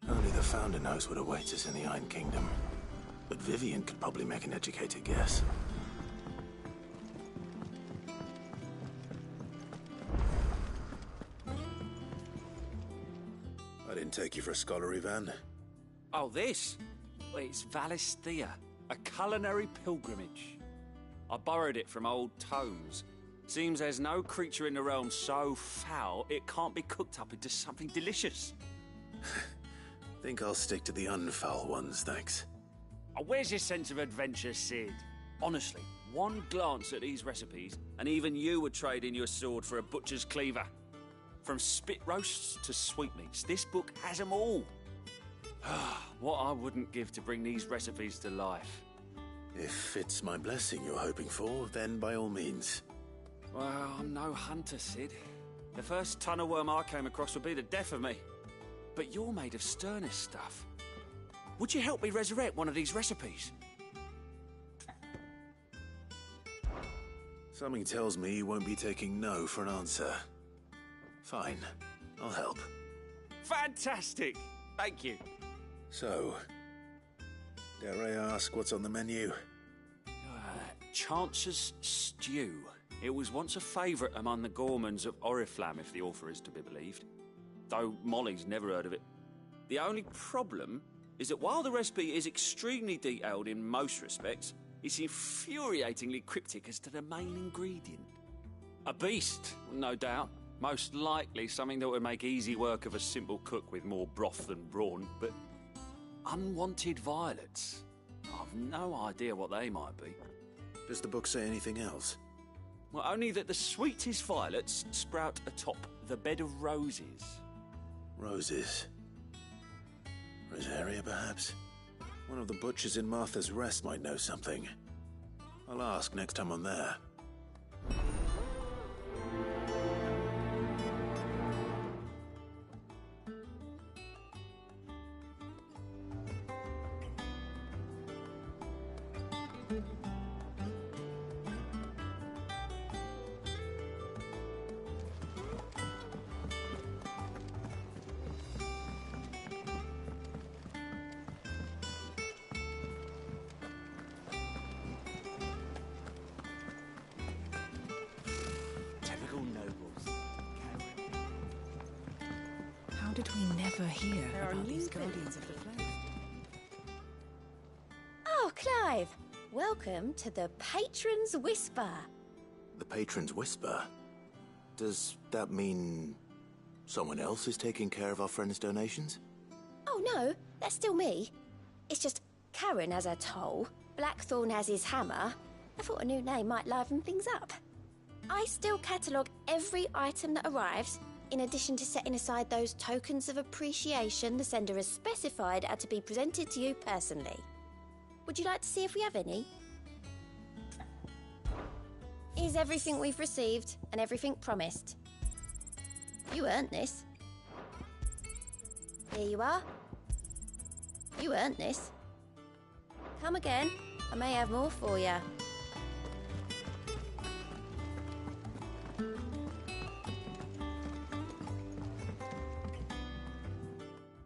Only the Founder knows what awaits us in the Iron Kingdom. But Vivian could probably make an educated guess. I didn't take you for a scholar, Ivan. Oh, this? Well, it's Valisthea, a culinary pilgrimage. I borrowed it from old tomes. Seems there's no creature in the realm so foul it can't be cooked up into something delicious. Think I'll stick to the unfoul ones, thanks. Oh, where's your sense of adventure, Sid? Honestly, one glance at these recipes, and even you would trade in your sword for a butcher's cleaver. From spit roasts to sweetmeats, this book has them all. What I wouldn't give to bring these recipes to life. If it's my blessing you're hoping for, then by all means. Well, I'm no hunter, Sid. The first tunnel worm I came across would be the death of me. But you're made of sterner stuff. Would you help me resurrect one of these recipes? Something tells me you won't be taking no for an answer. Fine, I'll help. Fantastic! Thank you. So, dare I ask what's on the menu? Chance's Stew. It was once a favourite among the Gormans of Oriflamme, if the author is to be believed. Though Molly's never heard of it. The only problem is that while the recipe is extremely detailed in most respects, it's infuriatingly cryptic as to the main ingredient. A beast, no doubt. Most likely something that would make easy work of a simple cook with more broth than brawn, but unwanted violets. I've no idea what they might be. Does the book say anything else? Well, only that the sweetest violets sprout atop the bed of roses. Roses. Rosaria, perhaps? One of the butchers in Martha's Rest might know something. I'll ask next time I'm there. Typical nobles. How did we never hear about these new Guardians of the Flame? Oh, Clive! Welcome to the Patron's Whisper. The Patron's Whisper? Does that mean someone else is taking care of our friend's donations? Oh no, that's still me. It's just Karen has her toll, Blackthorn has his hammer. I thought a new name might liven things up. I still catalogue every item that arrives, in addition to setting aside those tokens of appreciation the sender has specified are to be presented to you personally. Would you like to see if we have any? Here's everything we've received and everything promised. You earned this. Here you are. You earned this. Come again. I may have more for you.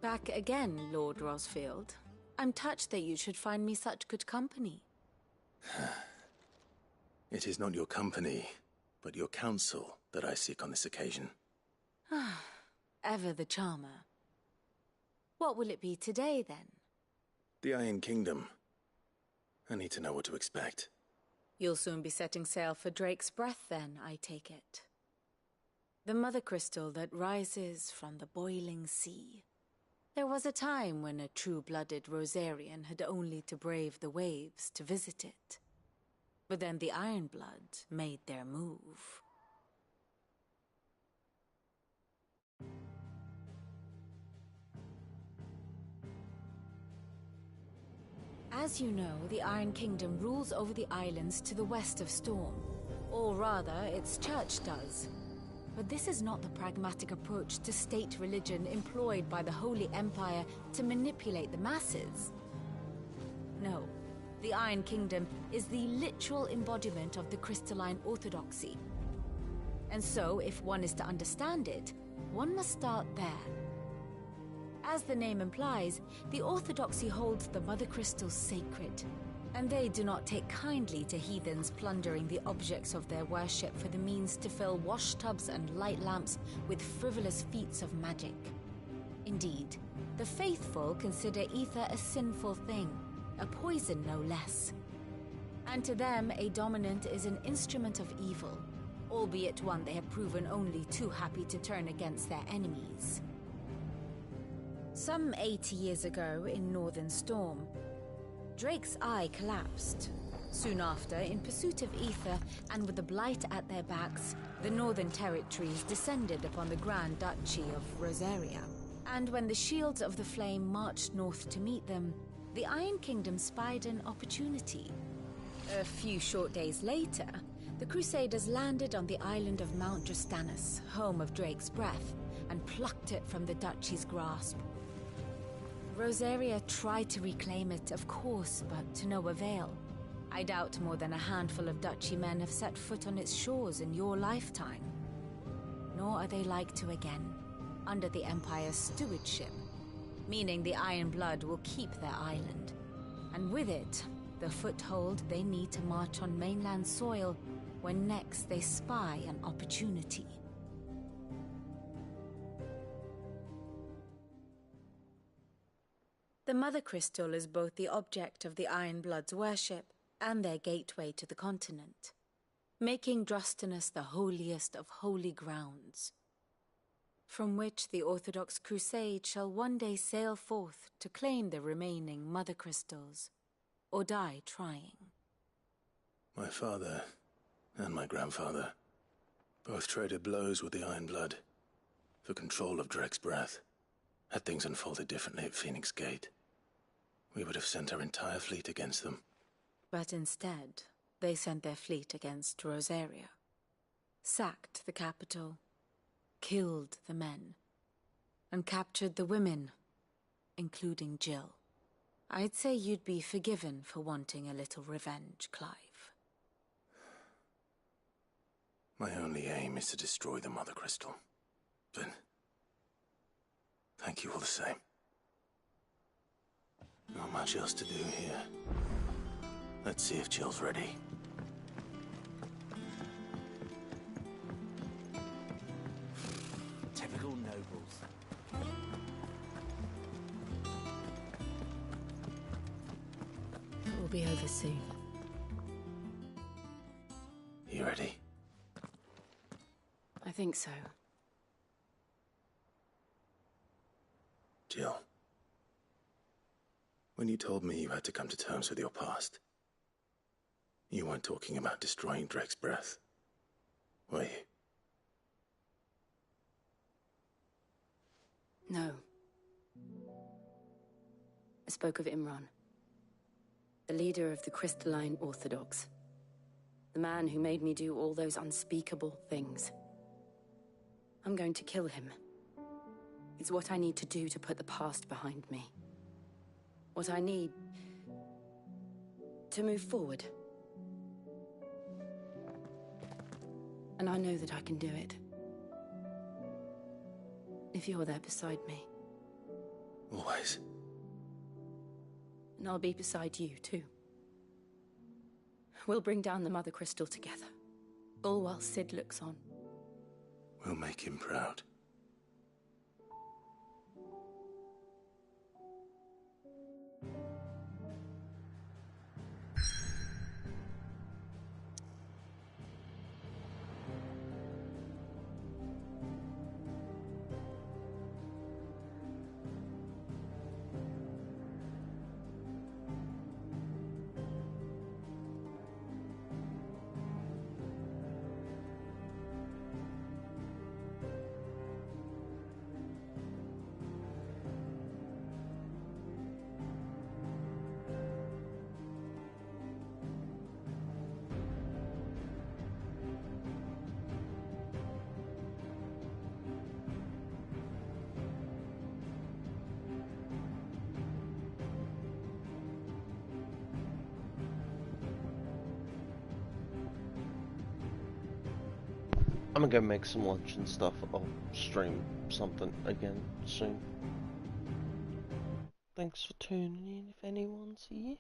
Back again, Lord Rosfield. I'm touched that you should find me such good company. It is not your company, but your counsel that I seek on this occasion. Ever the charmer. What will it be today, then? The Iron Kingdom. I need to know what to expect. You'll soon be setting sail for Drake's Breath, then, I take it. The mother crystal that rises from the boiling sea. There was a time when a true-blooded Rosarian had only to brave the waves to visit it. But then the Ironblood made their move. As you know, the Iron Kingdom rules over the islands to the west of Storm. Or rather, its church does. But this is not the pragmatic approach to state religion employed by the Holy Empire to manipulate the masses. No, the Iron Kingdom is the literal embodiment of the crystalline orthodoxy. And so, if one is to understand it, one must start there. As the name implies, the orthodoxy holds the Mother Crystals sacred, and they do not take kindly to heathens plundering the objects of their worship for the means to fill washtubs and light lamps with frivolous feats of magic. Indeed, the faithful consider ether a sinful thing, a poison no less. And to them, a dominant is an instrument of evil, albeit one they have proven only too happy to turn against their enemies. Some 80 years ago in Northern Storm, Drake's Eye collapsed. Soon after, in pursuit of ether and with the Blight at their backs, the Northern Territories descended upon the Grand Duchy of Rosaria. And when the Shields of the Flame marched north to meet them, the Iron Kingdom spied an opportunity. A few short days later, the Crusaders landed on the island of Mount Drastanus, home of Drake's Breath, and plucked it from the Duchy's grasp. Rosaria tried to reclaim it, of course, but to no avail. I doubt more than a handful of Duchy men have set foot on its shores in your lifetime. Nor are they like to again, under the Empire's stewardship, meaning the Iron Blood will keep their island, and with it, the foothold they need to march on mainland soil when next they spy an opportunity. The Mother Crystal is both the object of the Iron Blood's worship and their gateway to the continent, making Drastanus the holiest of holy grounds, from which the Orthodox Crusade shall one day sail forth to claim the remaining Mother Crystals, or die trying. My father and my grandfather both traded blows with the Iron Blood for control of Drake's Breath. Had things unfolded differently at Phoenix Gate, we would have sent our entire fleet against them. But instead, they sent their fleet against Rosaria, sacked the capital, killed the men, and captured the women, including Jill. I'd say you'd be forgiven for wanting a little revenge, Clive. My only aim is to destroy the Mother Crystal. But thank you all the same. Not much else to do here. Let's see if Jill's ready. Typical nobles. It will be over soon. You ready? I think so. Jill. When you told me you had to come to terms with your past, you weren't talking about destroying Drake's breath, were you? No. I spoke of Imran, the leader of the Crystalline Orthodox. The man who made me do all those unspeakable things. I'm going to kill him. It's what I need to do to put the past behind me. What I need to move forward. And I know that I can do it. If you're there beside me. Always. And I'll be beside you, too. We'll bring down the Mother Crystal together. All while Sid looks on. We'll make him proud. I'm gonna go make some lunch and stuff. I'll stream something again soon. Thanks for tuning in if anyone's here.